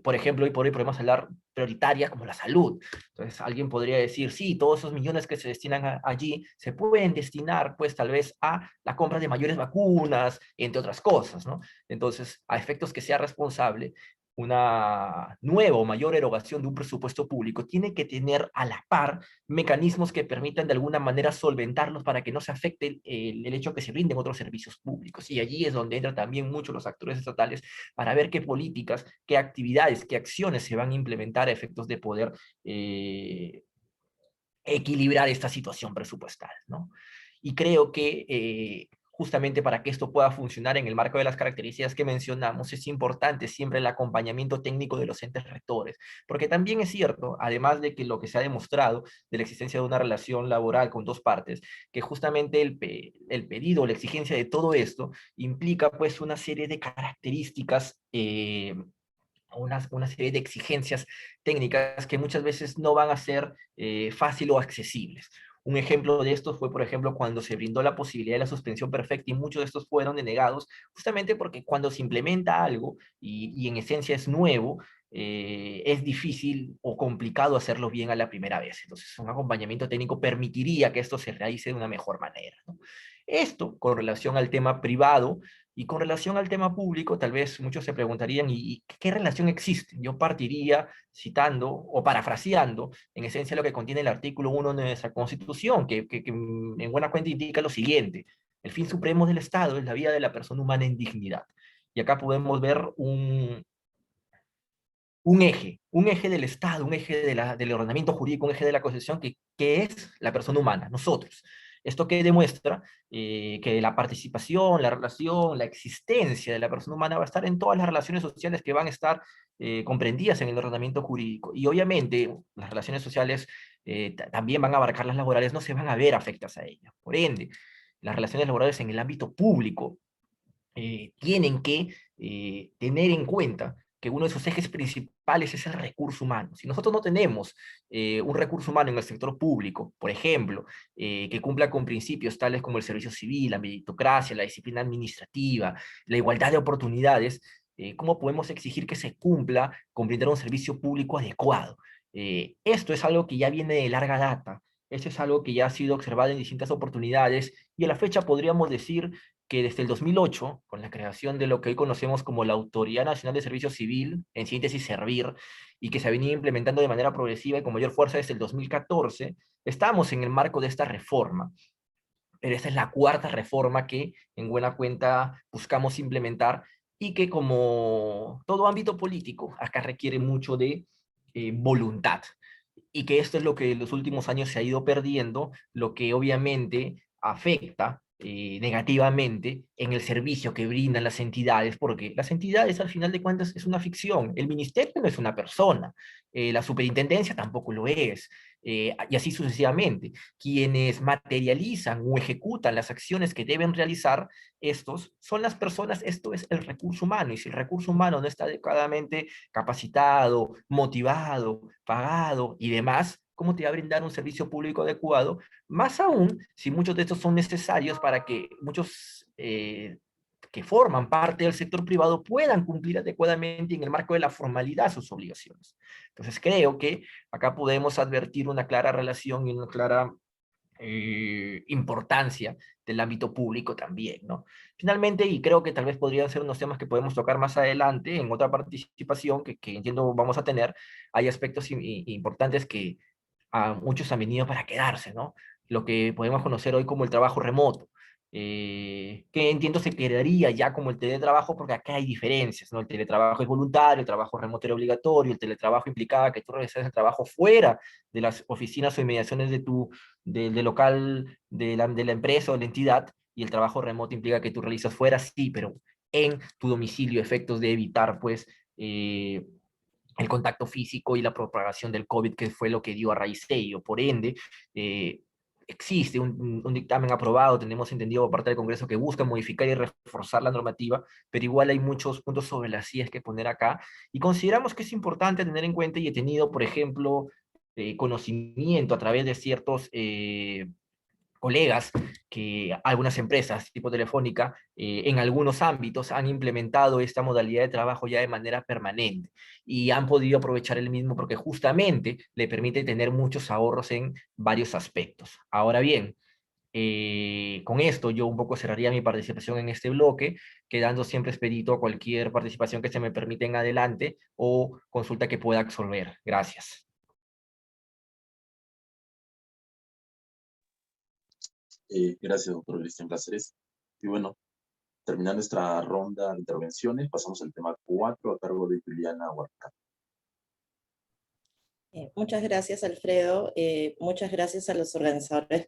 [SPEAKER 4] por ejemplo, hoy por hoy podemos hablar prioritarias como la salud. Entonces, alguien podría decir, sí, todos esos millones que se destinan allí se pueden destinar, pues, tal vez a la compra de mayores vacunas, entre otras cosas, ¿no? Entonces, a efectos que sea responsable, una nueva o mayor erogación de un presupuesto público tiene que tener a la par mecanismos que permitan de alguna manera solventarlos para que no se afecte el hecho que se brinden otros servicios públicos. Y allí es donde entran también muchos los actores estatales para ver qué políticas, qué actividades, qué acciones se van a implementar a efectos de poder equilibrar esta situación presupuestal, ¿no? Y creo que justamente para que esto pueda funcionar en el marco de las características que mencionamos, es importante siempre el acompañamiento técnico de los entes rectores, porque también es cierto, además de que lo que se ha demostrado de la existencia de una relación laboral con dos partes, que justamente el pedido, la exigencia de todo esto implica pues una serie de características una serie de exigencias técnicas que muchas veces no van a ser fácil o accesibles. Un ejemplo de esto fue, por ejemplo, cuando se brindó la posibilidad de la suspensión perfecta y muchos de estos fueron denegados, justamente porque cuando se implementa algo y en esencia es nuevo, es difícil o complicado hacerlo bien a la primera vez. Entonces, un acompañamiento técnico permitiría que esto se realice de una mejor manera, ¿no? Esto con relación al tema privado. Y con relación al tema público, tal vez muchos se preguntarían, ¿y qué relación existe? Yo partiría citando o parafraseando, en esencia, lo que contiene el artículo 1 de nuestra Constitución, que en buena cuenta indica lo siguiente: el fin supremo del Estado es la vida de la persona humana en dignidad. Y acá podemos ver un eje del Estado, un eje del ordenamiento jurídico, un eje de la Constitución, que es la persona humana, nosotros. Esto que demuestra que la participación, la relación, la existencia de la persona humana va a estar en todas las relaciones sociales que van a estar comprendidas en el ordenamiento jurídico. Y obviamente las relaciones sociales también van a abarcar las laborales, no se van a ver afectadas a ellas. Por ende, las relaciones laborales en el ámbito público tienen que tener en cuenta que uno de sus ejes principales es el recurso humano. Si nosotros no tenemos un recurso humano en el sector público, por ejemplo, que cumpla con principios tales como el servicio civil, la meritocracia, la disciplina administrativa, la igualdad de oportunidades, ¿cómo podemos exigir que se cumpla con brindar un servicio público adecuado? Esto es algo que ya viene de larga data, esto es algo que ya ha sido observado en distintas oportunidades, y a la fecha podríamos decir que desde el 2008, con la creación de lo que hoy conocemos como la Autoridad Nacional de Servicio Civil, en síntesis Servir, y que se ha venido implementando de manera progresiva y con mayor fuerza desde el 2014, estamos en el marco de esta reforma. Pero esta es la cuarta reforma que en buena cuenta buscamos implementar, y que, como todo ámbito político, acá requiere mucho de voluntad. Y que esto es lo que en los últimos años se ha ido perdiendo, lo que obviamente afecta negativamente en el servicio que brindan las entidades, porque las entidades al final de cuentas es una ficción. El ministerio no es una persona, la superintendencia tampoco lo es, y así sucesivamente. Quienes materializan o ejecutan las acciones que deben realizar estos son las personas, esto es el recurso humano, y si el recurso humano no está adecuadamente capacitado, motivado, pagado y demás, ¿cómo te va a brindar un servicio público adecuado? Más aún si muchos de estos son necesarios para que muchos que forman parte del sector privado puedan cumplir adecuadamente en el marco de la formalidad sus obligaciones. Entonces creo que acá podemos advertir una clara relación y una clara importancia del ámbito público también, ¿no? Finalmente, y creo que tal vez podrían ser unos temas que podemos tocar más adelante en otra participación que entiendo vamos a tener, hay aspectos importantes que a muchos han venido para quedarse, ¿no? Lo que podemos conocer hoy como el trabajo remoto, que entiendo se quedaría ya como el teletrabajo, porque acá hay diferencias, ¿no? El teletrabajo es voluntario, el trabajo remoto era obligatorio, el teletrabajo implicaba que tú realizas el trabajo fuera de las oficinas o inmediaciones del local de la empresa o la entidad, y el trabajo remoto implica que tú realizas fuera, sí, pero en tu domicilio, efectos de evitar, pues, el contacto físico y la propagación del COVID, que fue lo que dio a raíz de ello. Por ende, existe un dictamen aprobado, tenemos entendido por parte del Congreso, que busca modificar y reforzar la normativa, pero igual hay muchos puntos sobre las IES que poner acá, y consideramos que es importante tener en cuenta, y he tenido, por ejemplo, conocimiento a través de ciertos colegas, que algunas empresas tipo Telefónica en algunos ámbitos han implementado esta modalidad de trabajo ya de manera permanente, y han podido aprovechar el mismo porque justamente le permite tener muchos ahorros en varios aspectos. Ahora bien, con esto yo un poco cerraría mi participación en este bloque, quedando siempre expedito a cualquier participación que se me permita en adelante o consulta que pueda absolver. Gracias.
[SPEAKER 1] Gracias, doctor Cristian Cáceres. Y bueno, terminando nuestra ronda de intervenciones, pasamos al tema 4 a cargo de Juliana Huarca.
[SPEAKER 5] Muchas gracias, Alfredo. Muchas gracias a los organizadores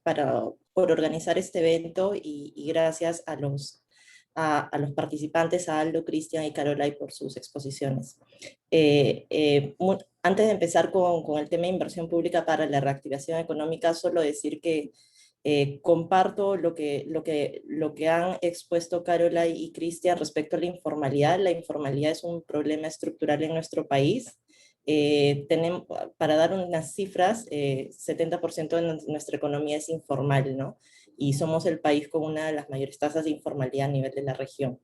[SPEAKER 5] por organizar este evento, y gracias a los participantes, a Aldo, Cristian y Carolai, por sus exposiciones. Antes de empezar con el tema de inversión pública para la reactivación económica, solo decir que comparto lo que han expuesto Carolai y Cristian respecto a la informalidad. La informalidad es un problema estructural en nuestro país. Tenemos, para dar unas cifras, 70% de nuestra economía es informal, ¿no? Y somos el país con una de las mayores tasas de informalidad a nivel de la región.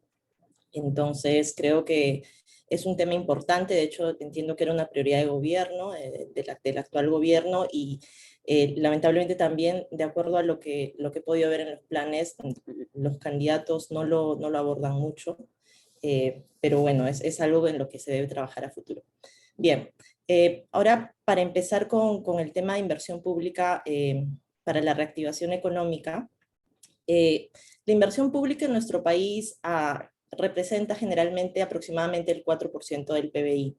[SPEAKER 5] Entonces, creo que es un tema importante. De hecho, entiendo que era una prioridad de gobierno, del actual gobierno, y lamentablemente también, de acuerdo a lo que he podido ver en los planes, los candidatos no lo abordan mucho, pero bueno, es algo en lo que se debe trabajar a futuro. Bien, ahora para empezar con el tema de inversión pública para la reactivación económica, la inversión pública en nuestro país representa generalmente aproximadamente el 4% del PBI.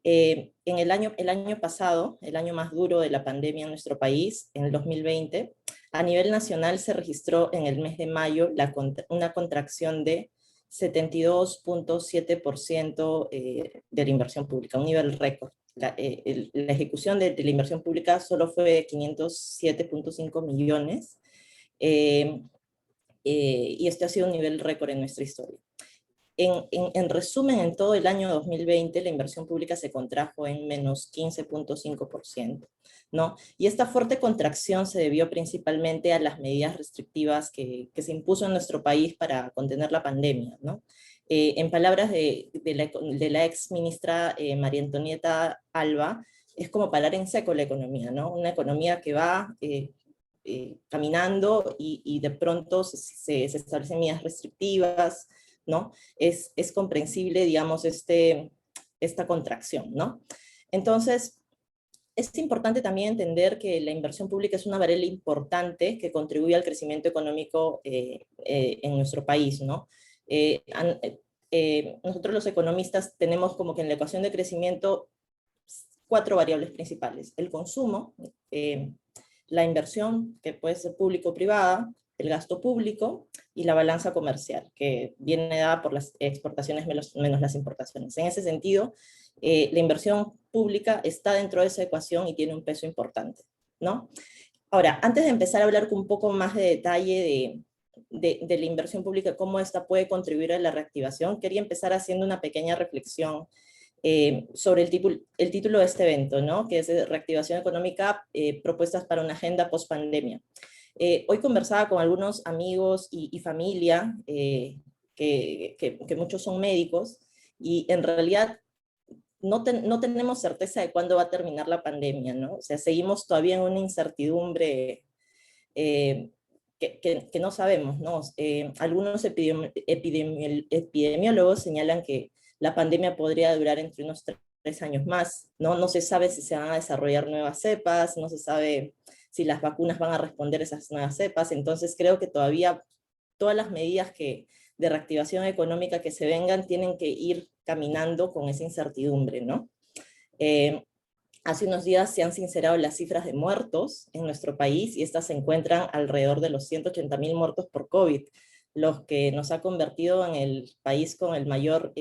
[SPEAKER 5] En el año pasado, el año más duro de la pandemia en nuestro país, en el 2020, a nivel nacional se registró en el mes de mayo una contracción de 72.7% de la inversión pública, un nivel récord. La ejecución de la inversión pública solo fue de 507.5 millones, y este ha sido un nivel récord en nuestra historia. En resumen, en todo el año 2020, la inversión pública se contrajo en menos 15.5%, ¿no? Y esta fuerte contracción se debió principalmente a las medidas restrictivas que se impuso en nuestro país para contener la pandemia, ¿no? En palabras de la ex ministra María Antonieta Alba, es como parar en seco la economía, ¿no? Una economía que va caminando y de pronto se establecen medidas restrictivas, ¿no? Es comprensible, digamos, esta contracción, ¿no? Entonces, es importante también entender que la inversión pública es una variable importante que contribuye al crecimiento económico en nuestro país, ¿no? Nosotros los economistas tenemos como que en la ecuación de crecimiento 4 variables principales: el consumo, la inversión, que puede ser público o privada, el gasto público y la balanza comercial, que viene dada por las exportaciones menos las importaciones. En ese sentido, la inversión pública está dentro de esa ecuación y tiene un peso importante, ¿no? Ahora, antes de empezar a hablar con un poco más de detalle de la inversión pública, cómo esta puede contribuir a la reactivación, quería empezar haciendo una pequeña reflexión sobre el título de este evento, ¿no? Que es Reactivación Económica, propuestas para una agenda post-pandemia. Hoy conversaba con algunos amigos y familia, que muchos son médicos, y en realidad no tenemos certeza de cuándo va a terminar la pandemia, ¿no? O sea, seguimos todavía en una incertidumbre que no sabemos, ¿no? Algunos epidemiólogos señalan que la pandemia podría durar entre unos 3 años más, ¿no? No se sabe si se van a desarrollar nuevas cepas, no se sabe si las vacunas van a responder a esas nuevas cepas. Entonces creo que todavía todas las medidas de reactivación económica que se vengan tienen que ir caminando con esa incertidumbre, ¿no? Hace unos días se han sincerado las cifras de muertos en nuestro país y estas se encuentran alrededor de los 180.000 muertos por COVID, los que nos ha convertido en el país con el mayor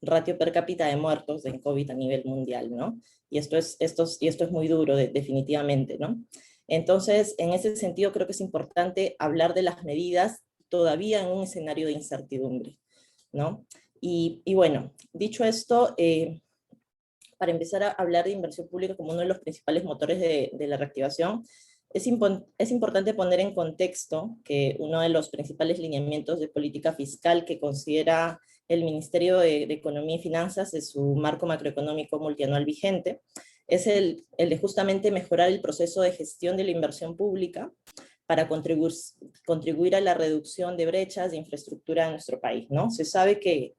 [SPEAKER 5] ratio per cápita de muertos en COVID a nivel mundial, ¿no? Y esto es muy duro, definitivamente, ¿no? Entonces, en ese sentido, creo que es importante hablar de las medidas todavía en un escenario de incertidumbre, ¿no? Y bueno, dicho esto, para empezar a hablar de inversión pública como uno de los principales motores de la reactivación, es importante poner en contexto que uno de los principales lineamientos de política fiscal que considera el Ministerio de Economía y Finanzas de su marco macroeconómico multianual vigente es el de justamente mejorar el proceso de gestión de la inversión pública para contribuir a la reducción de brechas de infraestructura en nuestro país, ¿no? Se sabe que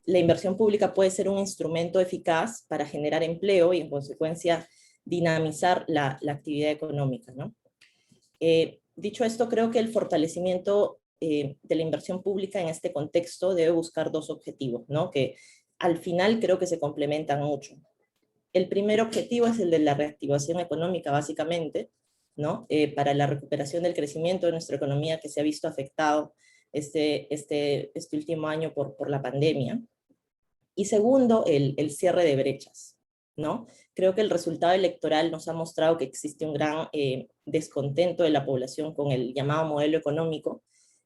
[SPEAKER 5] la inversión pública puede ser un instrumento eficaz para generar empleo y, en consecuencia, dinamizar la actividad económica, ¿no? Dicho esto, creo que el fortalecimiento de la inversión pública en este contexto debe buscar 2 objetivos, ¿no? Que al final creo que se complementan mucho. El primer objetivo es el de la reactivación económica, básicamente, ¿no? Para la recuperación del crecimiento de nuestra economía que se ha visto afectado este último año por la pandemia. Y segundo, el cierre de brechas, ¿no? Creo que el resultado electoral nos ha mostrado que existe un gran descontento de la población con el llamado modelo económico,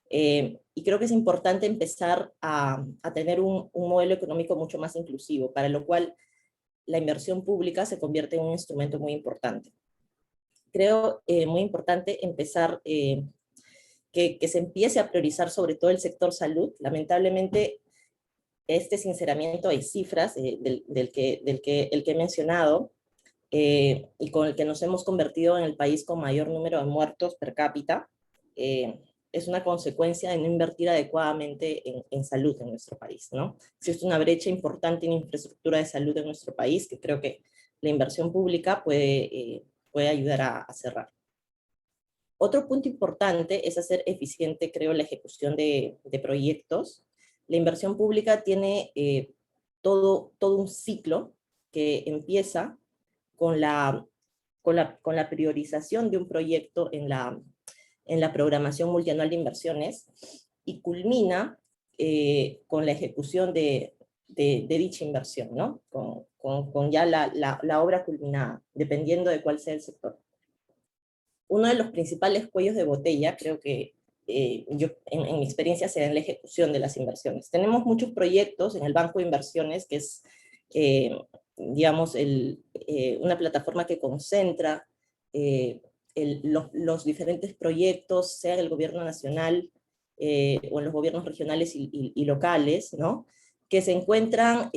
[SPEAKER 5] y creo que es importante empezar a tener un modelo económico mucho más inclusivo, para lo cual la inversión pública se convierte en un instrumento muy importante. Creo muy importante empezar que se empiece a priorizar sobre todo el sector salud. Lamentablemente, este sinceramiento de cifras el que he mencionado, y con el que nos hemos convertido en el país con mayor número de muertos per cápita, es una consecuencia de no invertir adecuadamente en salud en nuestro país, ¿no? Existe una brecha importante en infraestructura de salud en nuestro país que creo que la inversión pública puede ayudar a cerrar. Otro punto importante es hacer eficiente, creo, la ejecución de proyectos. La inversión pública tiene todo un ciclo que empieza con la priorización de un proyecto en la programación multianual de inversiones y culmina con la ejecución de dicha inversión, ¿no? Con ya la obra culminada, dependiendo de cuál sea el sector. Uno de los principales cuellos de botella, creo que yo en mi experiencia, se da en la ejecución de las inversiones. Tenemos muchos proyectos en el Banco de Inversiones, que es, digamos, una plataforma que concentra los diferentes proyectos, sea en el gobierno nacional o en los gobiernos regionales y locales, ¿no? Que se encuentran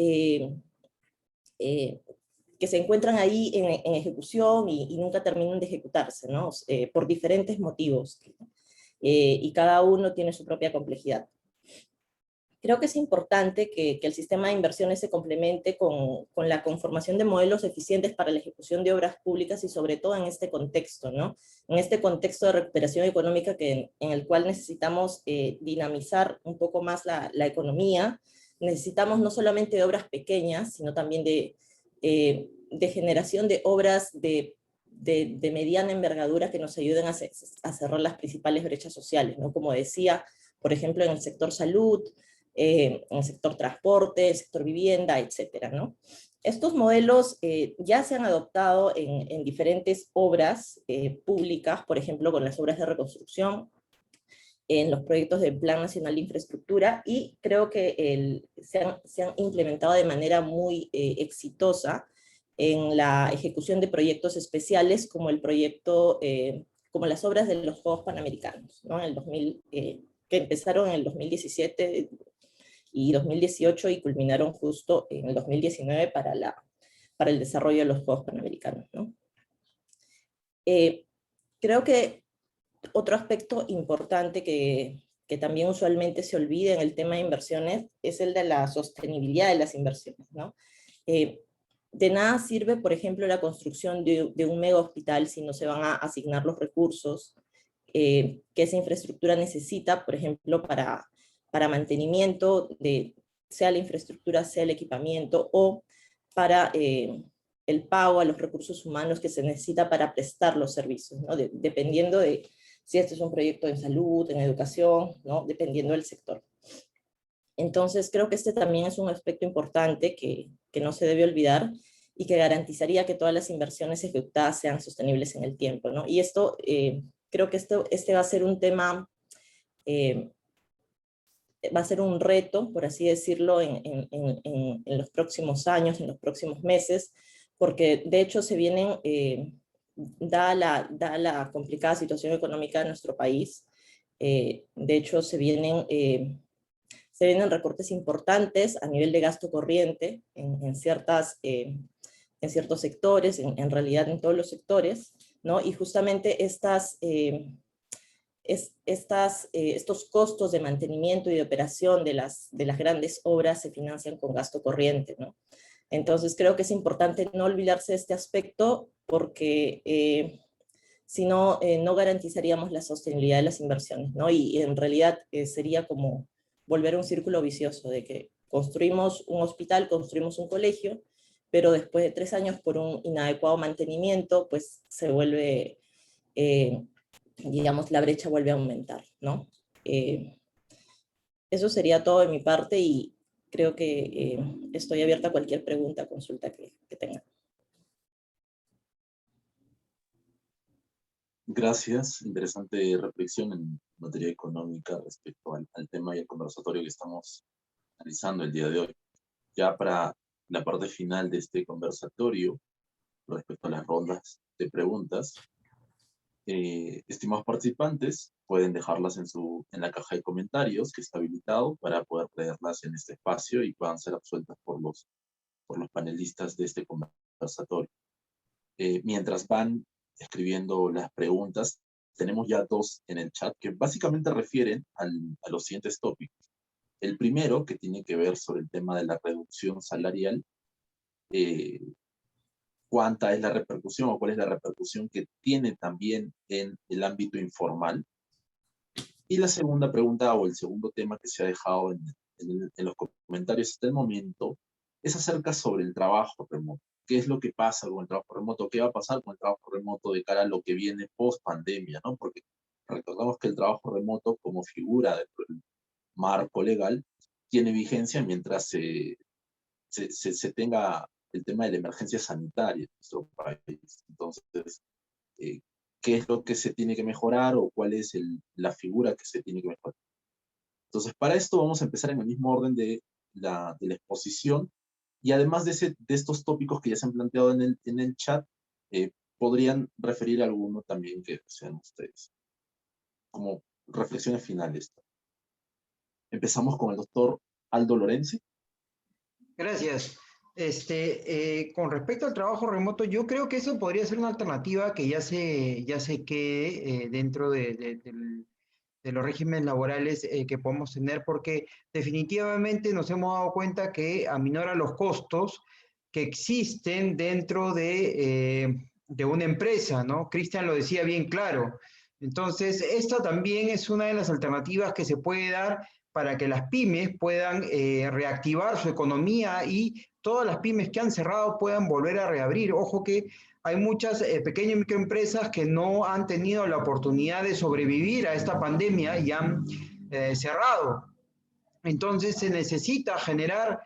[SPEAKER 5] ahí en ejecución y nunca terminan de ejecutarse, ¿no? Por diferentes motivos. Y cada uno tiene su propia complejidad. Creo que es importante que el sistema de inversiones se complemente con la conformación de modelos eficientes para la ejecución de obras públicas y sobre todo en este contexto, ¿no? En este contexto de recuperación económica en el cual necesitamos dinamizar un poco más la economía. Necesitamos no solamente de obras pequeñas, sino también de generación de obras de mediana envergadura que nos ayuden a cerrar las principales brechas sociales, ¿no? Como decía, por ejemplo, en el sector salud, en el sector transporte, el sector vivienda, etcétera, ¿no? Estos modelos ya se han adoptado en diferentes obras públicas, por ejemplo, con las obras de reconstrucción, en los proyectos del Plan Nacional de Infraestructura, y creo que se han implementado de manera muy exitosa en la ejecución de proyectos especiales, como el proyecto, como las obras de los Juegos Panamericanos, ¿no? Que empezaron en el 2017 y 2018 y culminaron justo en el 2019 para el desarrollo de los Juegos Panamericanos, ¿no? Creo que otro aspecto importante que también usualmente se olvida en el tema de inversiones es el de la sostenibilidad de las inversiones, ¿no? De nada sirve, por ejemplo, la construcción de un mega hospital si no se van a asignar los recursos que esa infraestructura necesita, por ejemplo, para mantenimiento sea la infraestructura, sea el equipamiento, o para el pago a los recursos humanos que se necesita para prestar los servicios, ¿no? Dependiendo de si este es un proyecto en salud, en educación, ¿no? Dependiendo del sector. Entonces, creo que este también es un aspecto importante que no se debe olvidar y que garantizaría que todas las inversiones ejecutadas sean sostenibles en el tiempo, ¿no? Y esto, creo que este va a ser un tema, va a ser un reto, por así decirlo, en los próximos años, en los próximos meses, porque de hecho se vienen, dada la complicada situación económica de nuestro país, de hecho se vienen recortes importantes a nivel de gasto corriente en ciertos sectores, en realidad en todos los sectores, ¿no? Y justamente estos costos de mantenimiento y de operación de las grandes obras se financian con gasto corriente, ¿no? Entonces creo que es importante no olvidarse de este aspecto porque si no, no garantizaríamos la sostenibilidad de las inversiones, ¿no? Y en realidad sería como volver a un círculo vicioso de que construimos un hospital, construimos un colegio, pero después de 3 años por un inadecuado mantenimiento, pues se vuelve, digamos, la brecha vuelve a aumentar, ¿no? Eso sería todo de mi parte y creo que estoy abierta a cualquier pregunta, consulta que tengan.
[SPEAKER 1] Gracias, interesante reflexión en materia económica respecto al tema y al conversatorio que estamos analizando el día de hoy. Ya para la parte final de este conversatorio, respecto a las rondas de preguntas, estimados participantes, pueden dejarlas en la caja de comentarios que está habilitado para poder leerlas en este espacio y puedan ser absueltas por los panelistas de este conversatorio. Mientras van escribiendo las preguntas, tenemos ya 2 en el chat que básicamente refieren a los siguientes tópicos. El primero, que tiene que ver sobre el tema de la reducción salarial, cuánta es la repercusión o cuál es la repercusión que tiene también en el ámbito informal. Y la segunda pregunta o el segundo tema que se ha dejado en los comentarios hasta el momento es acerca sobre el trabajo remoto. ¿Qué es lo que pasa con el trabajo remoto? ¿Qué va a pasar con el trabajo remoto de cara a lo que viene post pandemia, ¿no? Porque recordamos que el trabajo remoto como figura dentro del marco legal tiene vigencia mientras se tenga el tema de la emergencia sanitaria en nuestro país. Entonces, ¿qué es lo que se tiene que mejorar o cuál es la figura que se tiene que mejorar? Entonces, para esto vamos a empezar en el mismo orden de la exposición, y además de estos tópicos que ya se han planteado en el chat, podrían referir a alguno también que sean ustedes, como reflexiones finales. Empezamos con el doctor Aldo Lorenzi.
[SPEAKER 2] Gracias. Con respecto al trabajo remoto, yo creo que eso podría ser una alternativa que ya se quede dentro de los regímenes laborales que podemos tener, porque definitivamente nos hemos dado cuenta que aminora los costos que existen dentro de una empresa, ¿no? Cristian lo decía bien claro. Entonces, esta también es una de las alternativas que se puede dar para que las pymes puedan reactivar su economía y todas las pymes que han cerrado puedan volver a reabrir. Ojo que hay muchas pequeñas y microempresas que no han tenido la oportunidad de sobrevivir a esta pandemia y han cerrado. Entonces se necesita generar,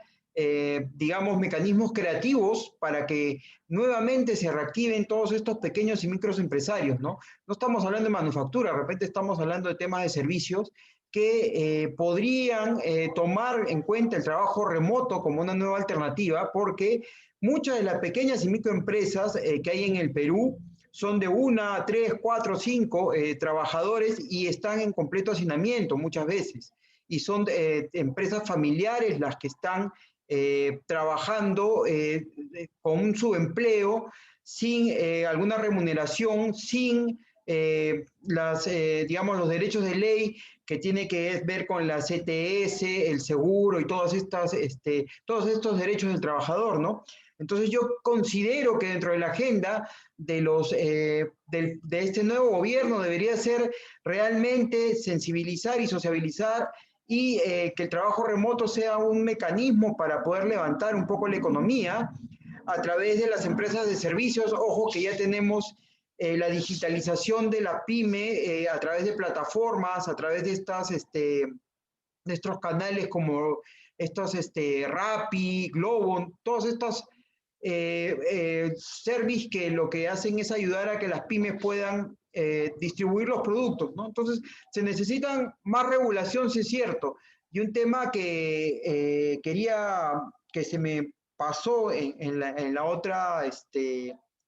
[SPEAKER 2] digamos, mecanismos creativos para que nuevamente se reactiven todos estos pequeños y microempresarios, ¿no? No estamos hablando de manufactura, de repente estamos hablando de temas de servicios que podrían tomar en cuenta el trabajo remoto como una nueva alternativa, porque muchas de las pequeñas y microempresas que hay en el Perú son de 1, 3, 4, 5 trabajadores y están en completo hacinamiento muchas veces. Y son empresas familiares las que están trabajando con un subempleo, sin alguna remuneración, sin digamos, los derechos de ley que tiene que ver con la CTS, el seguro y todos estos derechos del trabajador, ¿no? Entonces yo considero que dentro de la agenda de este nuevo gobierno debería ser realmente sensibilizar y sociabilizar y que el trabajo remoto sea un mecanismo para poder levantar un poco la economía a través de las empresas de servicios. Ojo que ya tenemos la digitalización de la pyme a través de plataformas, a través de estos canales como estos Rappi, Globo, todos estos servicios que lo que hacen es ayudar a que las pymes puedan distribuir los productos, ¿no? Entonces, se necesitan más regulación, sí es cierto. Y un tema que quería, que se me pasó en la otra,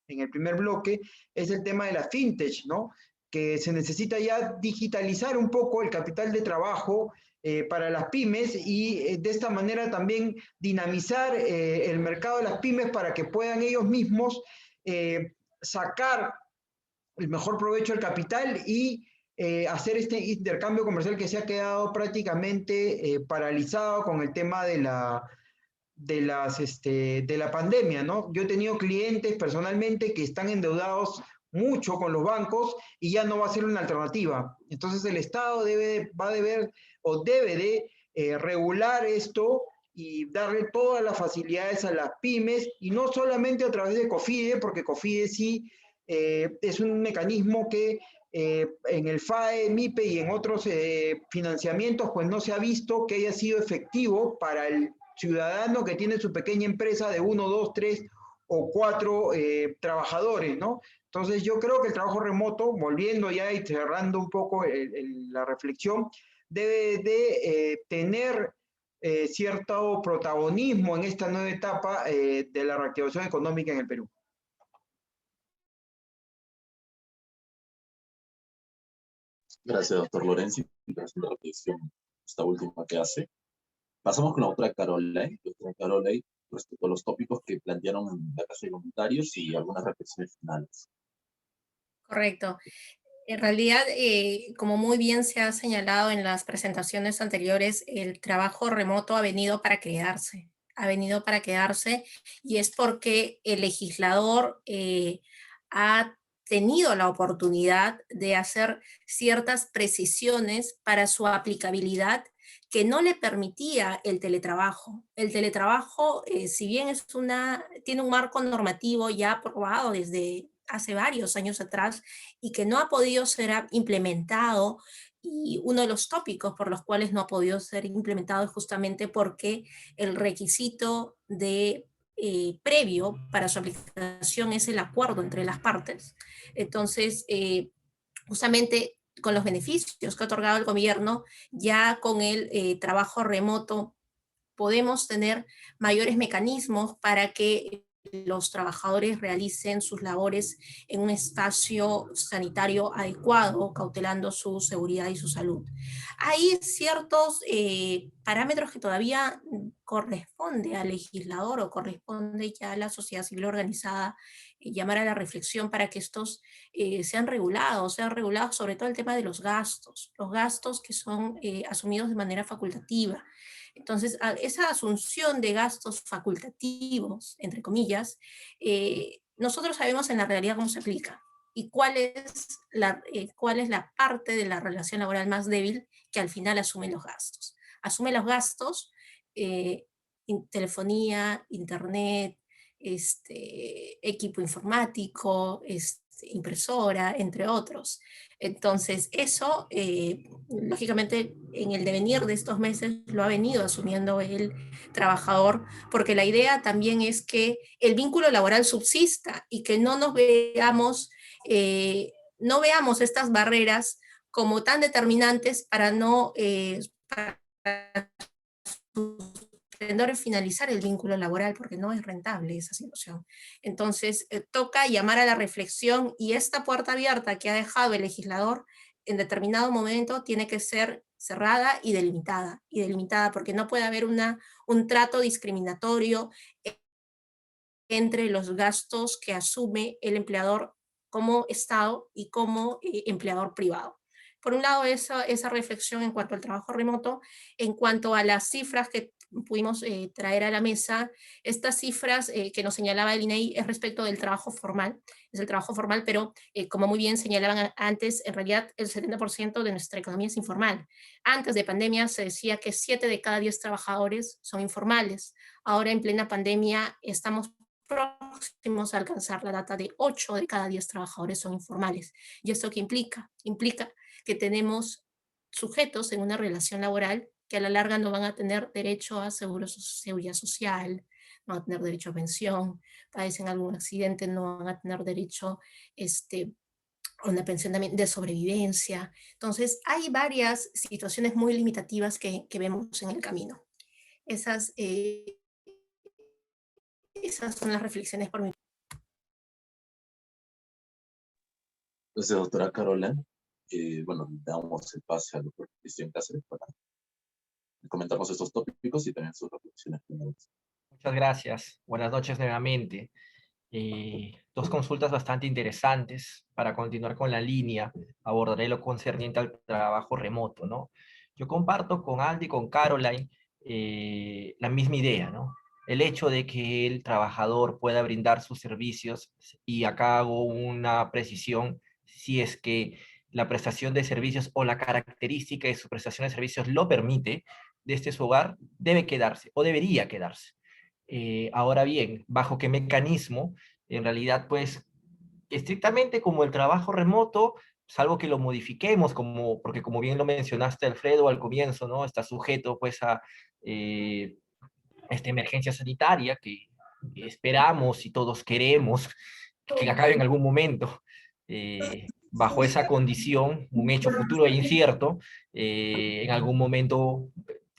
[SPEAKER 2] en el primer bloque, es el tema de la fintech, ¿no? Que se necesita ya digitalizar un poco el capital de trabajo para las pymes y de esta manera también dinamizar el mercado de las pymes para que puedan ellos mismos sacar el mejor provecho del capital y hacer este intercambio comercial que se ha quedado prácticamente paralizado con el tema de la pandemia, ¿no? Yo he tenido clientes personalmente que están endeudados mucho con los bancos y ya no va a ser una alternativa. Entonces el Estado va a deber o debe de regular esto y darle todas las facilidades a las pymes y no solamente a través de COFIDE, porque COFIDE sí es un mecanismo que en el FAE, MIPE y en otros financiamientos pues no se ha visto que haya sido efectivo para el ciudadano que tiene su pequeña empresa de 1, 2, 3 o 4 trabajadores, ¿no? Entonces yo creo que el trabajo remoto, volviendo ya y cerrando un poco la reflexión, debe de tener cierto protagonismo en esta nueva etapa de la reactivación económica en el Perú.
[SPEAKER 1] Gracias, doctor Lorenzi, por la reflexión, esta última que hace. Pasamos con la otra Caroline, respecto a los tópicos que plantearon en la caja de comentarios y algunas reflexiones finales.
[SPEAKER 3] Correcto. En realidad, como muy bien se ha señalado en las presentaciones anteriores, el trabajo remoto ha venido para quedarse. Ha venido para quedarse y es porque el legislador ha tenido la oportunidad de hacer ciertas precisiones para su aplicabilidad que no le permitía el teletrabajo. El teletrabajo, si bien tiene un marco normativo ya aprobado desde hace varios años atrás y que no ha podido ser implementado, y uno de los tópicos por los cuales no ha podido ser implementado es justamente porque el requisito previo para su aplicación es el acuerdo entre las partes. Entonces, justamente con los beneficios que ha otorgado el gobierno, ya con el trabajo remoto podemos tener mayores mecanismos para que los trabajadores realicen sus labores en un espacio sanitario adecuado, cautelando su seguridad y su salud. Hay ciertos parámetros que todavía corresponde al legislador o corresponde ya a la sociedad civil organizada llamar a la reflexión para que estos sean regulados sobre todo el tema de los gastos que son asumidos de manera facultativa. Entonces, esa asunción de gastos facultativos, entre comillas, nosotros sabemos en la realidad cómo se aplica y cuál es la parte de la relación laboral más débil que al final asume los gastos. Asume los gastos, telefonía, internet, equipo informático, impresora, entre otros. Entonces, eso, lógicamente, en el devenir de estos meses lo ha venido asumiendo el trabajador, porque la idea también es que el vínculo laboral subsista y que no veamos estas barreras como tan determinantes para finalizar el vínculo laboral, porque no es rentable esa situación. Entonces, toca llamar a la reflexión y esta puerta abierta que ha dejado el legislador en determinado momento tiene que ser cerrada y delimitada, porque no puede haber un trato discriminatorio entre los gastos que asume el empleador como Estado y como empleador privado. Por un lado, esa reflexión en cuanto al trabajo remoto. En cuanto a las cifras que pudimos traer a la mesa, estas cifras que nos señalaba el INEI es respecto del trabajo formal, es el trabajo formal, pero como muy bien señalaban antes, en realidad el 70% de nuestra economía es informal. Antes de pandemia se decía que 7 de cada 10 trabajadores son informales. Ahora en plena pandemia estamos próximos a alcanzar la data de 8 de cada 10 trabajadores son informales. ¿Y esto qué implica? Implica que tenemos sujetos en una relación laboral que a la larga no van a tener derecho a seguridad social, no van a tener derecho a pensión, padecen algún accidente, no van a tener derecho a una pensión de sobrevivencia. Entonces, hay varias situaciones muy limitativas que vemos en el camino. Esas son las reflexiones por mi parte.
[SPEAKER 1] Entonces, doctora Carola, bueno, damos el pase a la doctora Cristian Cáceres para comentarnos estos tópicos y también sus reflexiones finales.
[SPEAKER 4] Muchas gracias. Buenas noches nuevamente. Dos consultas bastante interesantes. Para continuar con la línea, abordaré lo concerniente al trabajo remoto, ¿no? Yo comparto con Andy y con Caroline la misma idea, ¿no? El hecho de que el trabajador pueda brindar sus servicios, y acá hago una precisión, si es que la prestación de servicios o la característica de su prestación de servicios lo permite, desde su hogar, debe quedarse o debería quedarse. Ahora bien, ¿bajo qué mecanismo? En realidad, pues, estrictamente como el trabajo remoto, salvo que lo modifiquemos, porque como bien lo mencionaste, Alfredo, al comienzo, ¿no? Está sujeto, pues, a esta emergencia sanitaria que esperamos y todos queremos que acabe en algún momento. Bajo esa condición, un hecho futuro e incierto, en algún momento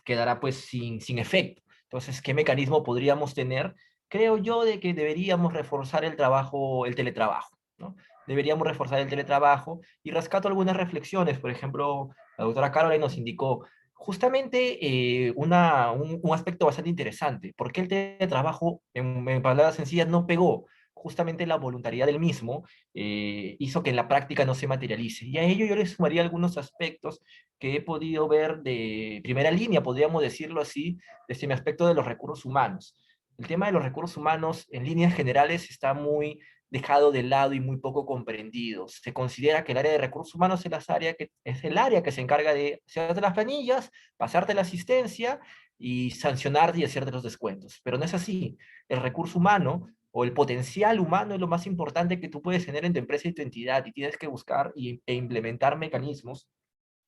[SPEAKER 4] quedará, pues, sin efecto. Entonces, ¿qué mecanismo podríamos tener? Creo yo de que deberíamos reforzar el teletrabajo, ¿no? Deberíamos reforzar el teletrabajo, y rescato algunas reflexiones. Por ejemplo, la doctora Caroline nos indicó justamente un aspecto bastante interesante. ¿Por qué el teletrabajo, en palabras sencillas, no pegó? Justamente la voluntariedad del mismo hizo que en la práctica no se materialice. Y a ello yo le sumaría algunos aspectos que he podido ver de primera línea, podríamos decirlo así, desde mi aspecto de los recursos humanos. El tema de los recursos humanos, en líneas generales, está muy dejado de lado y muy poco comprendido. Se considera que el área de recursos humanos es el área que se encarga de hacerte las planillas, pasarte la asistencia y sancionarte y hacerte los descuentos. Pero no es así. El recurso humano o el potencial humano es lo más importante que tú puedes tener en tu empresa y tu entidad, y tienes que buscar e implementar mecanismos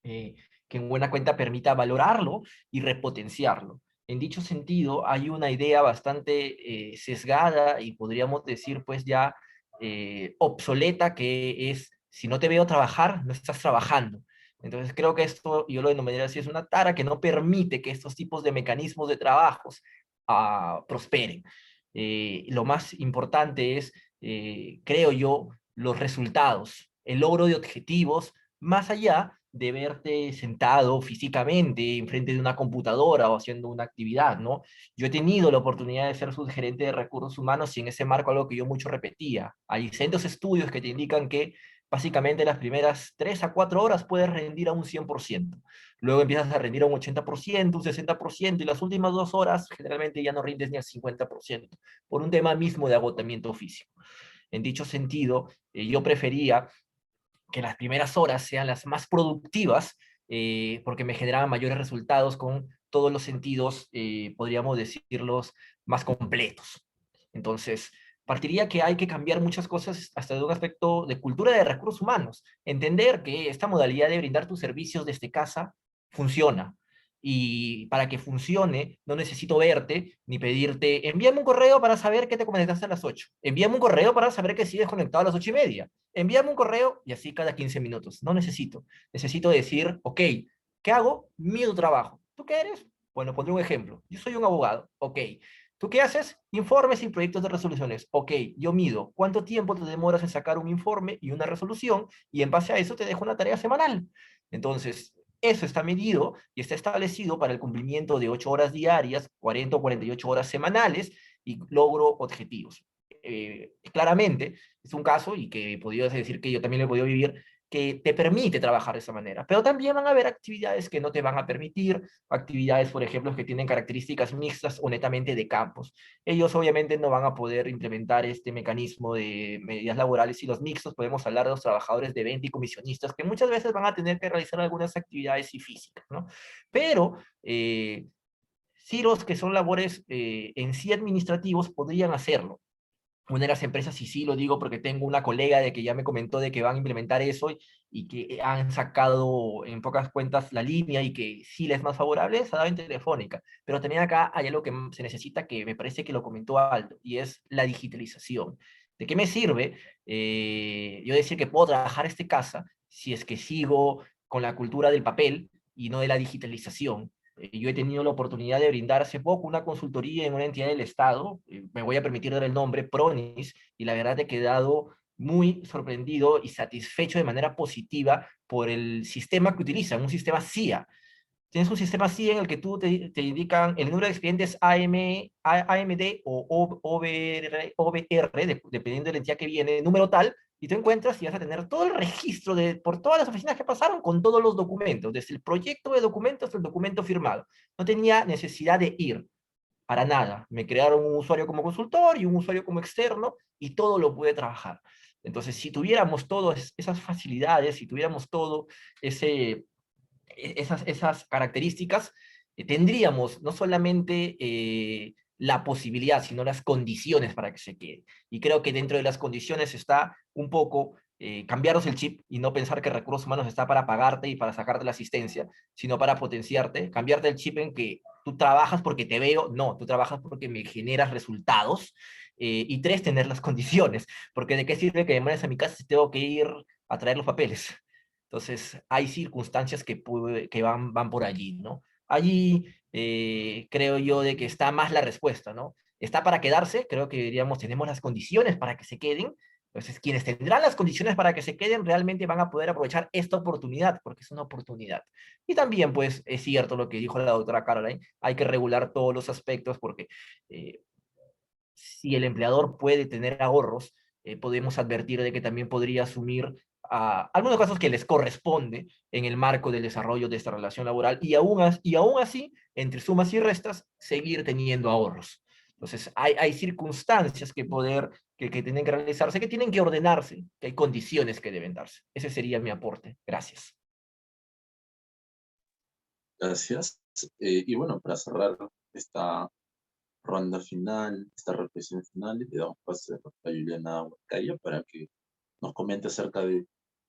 [SPEAKER 4] que en buena cuenta permita valorarlo y repotenciarlo. En dicho sentido, hay una idea bastante sesgada y podríamos decir pues ya obsoleta, que es: si no te veo trabajar, no estás trabajando. Entonces creo que esto, yo lo denominaría así, es una tara que no permite que estos tipos de mecanismos de trabajos prosperen. Lo más importante es, creo yo, los resultados, el logro de objetivos, más allá de verte sentado físicamente enfrente de una computadora o haciendo una actividad, ¿no? Yo he tenido la oportunidad de ser subgerente de recursos humanos, y en ese marco algo que yo mucho repetía: hay centros estudios que te indican que básicamente las primeras 3 a 4 horas puedes rendir a un 100%, luego empiezas a rendir a un 80%, un 60%, y las últimas 2 horas generalmente ya no rindes ni al 50%, por un tema mismo de agotamiento físico. En dicho sentido, yo prefería que las primeras horas sean las más productivas, porque me generaban mayores resultados con todos los sentidos, podríamos decirlos, más completos. Entonces, partiría que hay que cambiar muchas cosas hasta de un aspecto de cultura de recursos humanos. Entender que esta modalidad de brindar tus servicios desde casa funciona. Y para que funcione, no necesito verte ni pedirte: envíame un correo para saber que te conectaste a las 8. Envíame un correo para saber que sigues conectado a las 8:30. Envíame un correo, y así cada 15 minutos. No necesito. Necesito decir: ok, ¿qué hago? Mido trabajo. ¿Tú qué eres? Bueno, pondré un ejemplo. Yo soy un abogado. Ok. ¿Tú qué haces? Informes y proyectos de resoluciones. Ok, yo mido cuánto tiempo te demoras en sacar un informe y una resolución, y en base a eso te dejo una tarea semanal. Entonces, eso está medido y está establecido para el cumplimiento de 8 horas diarias, 40 o 48 horas semanales, y logro objetivos. Claramente, es un caso, y que podrías decir que yo también lo he podido vivir, que te permite trabajar de esa manera, pero también van a haber actividades que no te van a permitir, actividades, por ejemplo, que tienen características mixtas o netamente de campos. Ellos obviamente no van a poder implementar este mecanismo de medidas laborales, y los mixtos podemos hablar de los trabajadores de venta y comisionistas, que muchas veces van a tener que realizar algunas actividades y físicas, ¿no? Pero sí, los que son labores en sí administrativos podrían hacerlo. Una de las empresas, y sí lo digo porque tengo una colega de que ya me comentó de que van a implementar eso, y que han sacado en pocas cuentas la línea, y que sí les es más favorable, es en Telefónica. Pero también acá hay algo que se necesita, que me parece que lo comentó Aldo, y es la digitalización. ¿De qué me sirve yo decir que puedo trabajar desde casa si es que sigo con la cultura del papel y no de la digitalización? Yo he tenido la oportunidad de brindar hace poco una consultoría en una entidad del Estado, me voy a permitir dar el nombre: Pronis, y la verdad he quedado muy sorprendido y satisfecho de manera positiva por el sistema que utilizan, un sistema CIA. Tienes un sistema CIA en el que te indican el número de expedientes AMD o OBR, dependiendo de la entidad que viene, número tal, y tú encuentras y vas a tener todo el registro por todas las oficinas que pasaron, con todos los documentos, desde el proyecto de documentos hasta el documento firmado. No tenía necesidad de ir, para nada. Me crearon un usuario como consultor y un usuario como externo, y todo lo pude trabajar. Entonces, si tuviéramos todas esas facilidades, si tuviéramos todo esas características, tendríamos no solamente la posibilidad, sino las condiciones para que se quede. Y creo que dentro de las condiciones está un poco cambiaros el chip, y no pensar que recursos humanos está para pagarte y para sacarte la asistencia, sino para potenciarte, cambiarte el chip en que tú trabajas porque te veo, no, tú trabajas porque me generas resultados. Y 3, tener las condiciones, porque de qué sirve que me mandes a mi casa si tengo que ir a traer los papeles. Entonces, hay circunstancias que van por allí, ¿no? Allí creo yo de que está más la respuesta, ¿no? Está para quedarse, creo que diríamos, tenemos las condiciones para que se queden. Entonces, quienes tendrán las condiciones para que se queden realmente van a poder aprovechar esta oportunidad, porque es una oportunidad. Y también, pues, es cierto lo que dijo la doctora Caroline: hay que regular todos los aspectos, porque si el empleador puede tener ahorros, podemos advertir de que también podría asumir algunos casos que les corresponde en el marco del desarrollo de esta relación laboral, y aún así, entre sumas y restas, seguir teniendo ahorros. Entonces, hay circunstancias que tienen que realizarse, que tienen que ordenarse, que hay condiciones que deben darse. Ese sería mi aporte. Gracias.
[SPEAKER 1] Gracias. Y bueno, para cerrar esta ronda final, esta reflexión final, le damos paso a Juliana Huancayo para que nos comente acerca de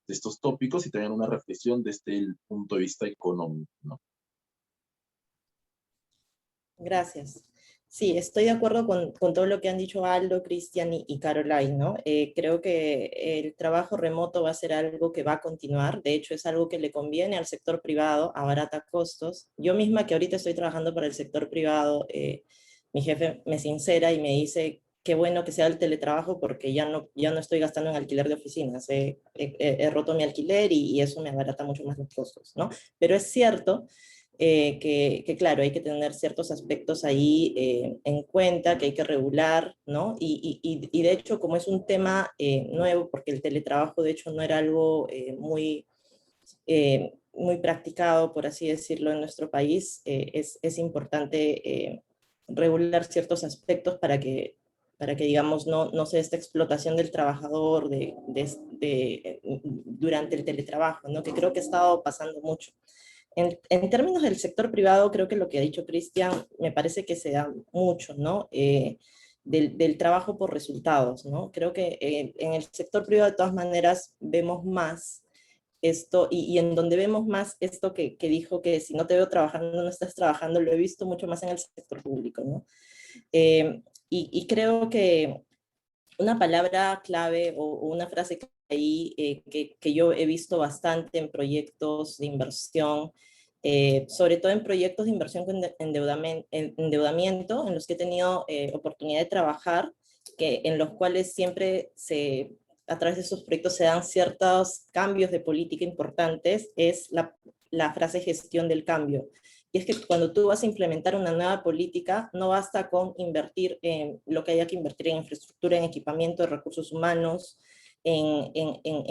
[SPEAKER 1] estos tópicos y también una reflexión desde el punto de vista económico, ¿no?
[SPEAKER 5] Gracias. Sí, estoy de acuerdo con todo lo que han dicho Aldo, Cristian y Caroline, ¿no? Creo que el trabajo remoto va a ser algo que va a continuar. De hecho, es algo que le conviene al sector privado, abarata costos. Yo misma, que ahorita estoy trabajando para el sector privado, mi jefe me sincera y me dice: qué bueno que sea el teletrabajo, porque ya no estoy gastando en alquiler de oficinas. He roto mi alquiler y eso me abarata mucho más los costos, ¿no? Pero es cierto que claro, hay que tener ciertos aspectos ahí en cuenta, que hay que regular, ¿no? Y de hecho, como es un tema nuevo, porque el teletrabajo de hecho no era algo muy practicado, por así decirlo, en nuestro país, es importante regular ciertos aspectos para que digamos, no sea esta explotación del trabajador durante el teletrabajo, ¿no? Que creo que ha estado pasando mucho. En términos del sector privado, creo que lo que ha dicho Cristian me parece que se da mucho, ¿no? Del trabajo por resultados, ¿no? Creo que en el sector privado de todas maneras vemos más esto, y en donde vemos más esto que dijo, que si no te veo trabajando, no estás trabajando, lo he visto mucho más en el sector público, ¿no? Y creo que una palabra clave o una frase que ahí que yo he visto bastante en proyectos de inversión, sobre todo en proyectos de inversión con endeudamiento, en los que he tenido oportunidad de trabajar, en los cuales siempre a través de esos proyectos se dan ciertos cambios de política importantes, es la frase gestión del cambio. Y es que cuando tú vas a implementar una nueva política, no basta con invertir en lo que haya que invertir en infraestructura, en equipamiento de recursos humanos, en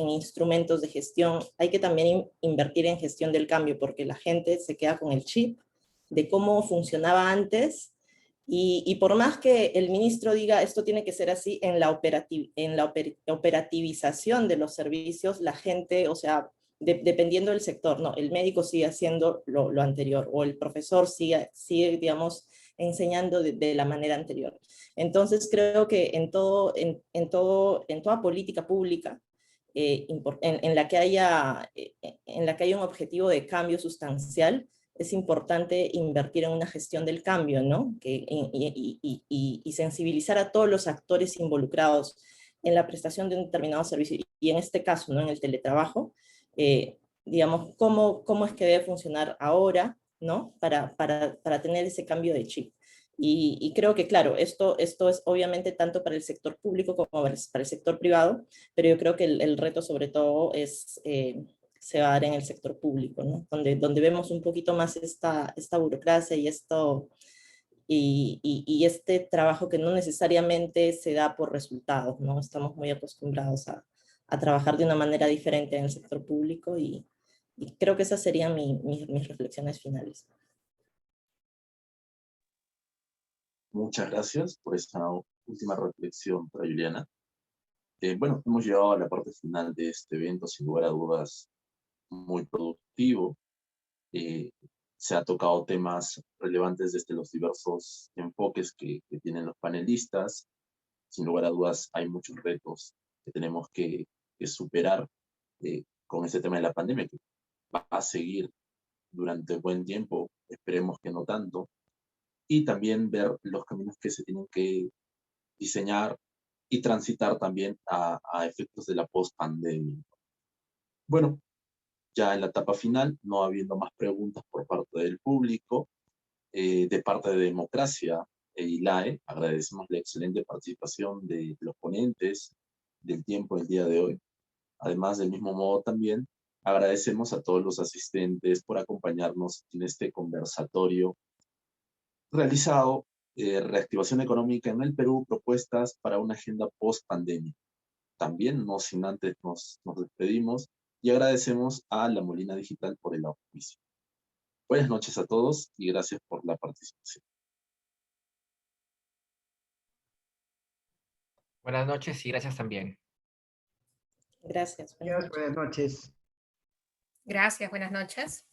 [SPEAKER 5] instrumentos de gestión. Hay que también invertir en gestión del cambio, porque la gente se queda con el chip de cómo funcionaba antes, y por más que el ministro diga esto tiene que ser así, en la operativización de los servicios, la gente, o sea, dependiendo del sector, no, el médico sigue haciendo lo anterior, o el profesor sigue, digamos, enseñando de la manera anterior. Entonces creo que en toda política pública, en la que haya un objetivo de cambio sustancial, es importante invertir en una gestión del cambio, ¿no? Y sensibilizar a todos los actores involucrados en la prestación de un determinado servicio, y en este caso, ¿no? En el teletrabajo, digamos, cómo es que debe funcionar ahora, ¿no? Para tener ese cambio de chip. Y creo que, claro, esto es obviamente tanto para el sector público como para el sector privado, pero yo creo que el reto sobre todo se va a dar en el sector público, ¿no? Donde vemos un poquito más esta burocracia y este trabajo que no necesariamente se da por resultados, ¿no? Estamos muy acostumbrados a trabajar de una manera diferente en el sector público, y creo que esas serían mis reflexiones finales.
[SPEAKER 1] Muchas gracias por esta última reflexión para Juliana. Bueno, hemos llegado a la parte final de este evento, sin lugar a dudas, muy productivo. Se ha tocado temas relevantes desde los diversos enfoques que tienen los panelistas. Sin lugar a dudas, hay muchos retos que tenemos que superar con este tema de la pandemia, que va a seguir durante buen tiempo, esperemos que no tanto, y también ver los caminos que se tienen que diseñar y transitar también a efectos de la post-pandemia. Bueno, ya en la etapa final, no habiendo más preguntas por parte del público, de parte de Democracia e ILAE, agradecemos la excelente participación de los ponentes, del tiempo del día de hoy. Además, del mismo modo también, agradecemos a todos los asistentes por acompañarnos en este conversatorio realizado, reactivación económica en el Perú, propuestas para una agenda post-pandemia. También, no sin antes, nos despedimos y agradecemos a La Molina Digital por el auspicio. Buenas noches a todos y gracias por la participación.
[SPEAKER 4] Buenas noches y gracias también.
[SPEAKER 5] Gracias. Buenas noches.
[SPEAKER 2] Buenas noches.
[SPEAKER 3] Gracias, buenas noches.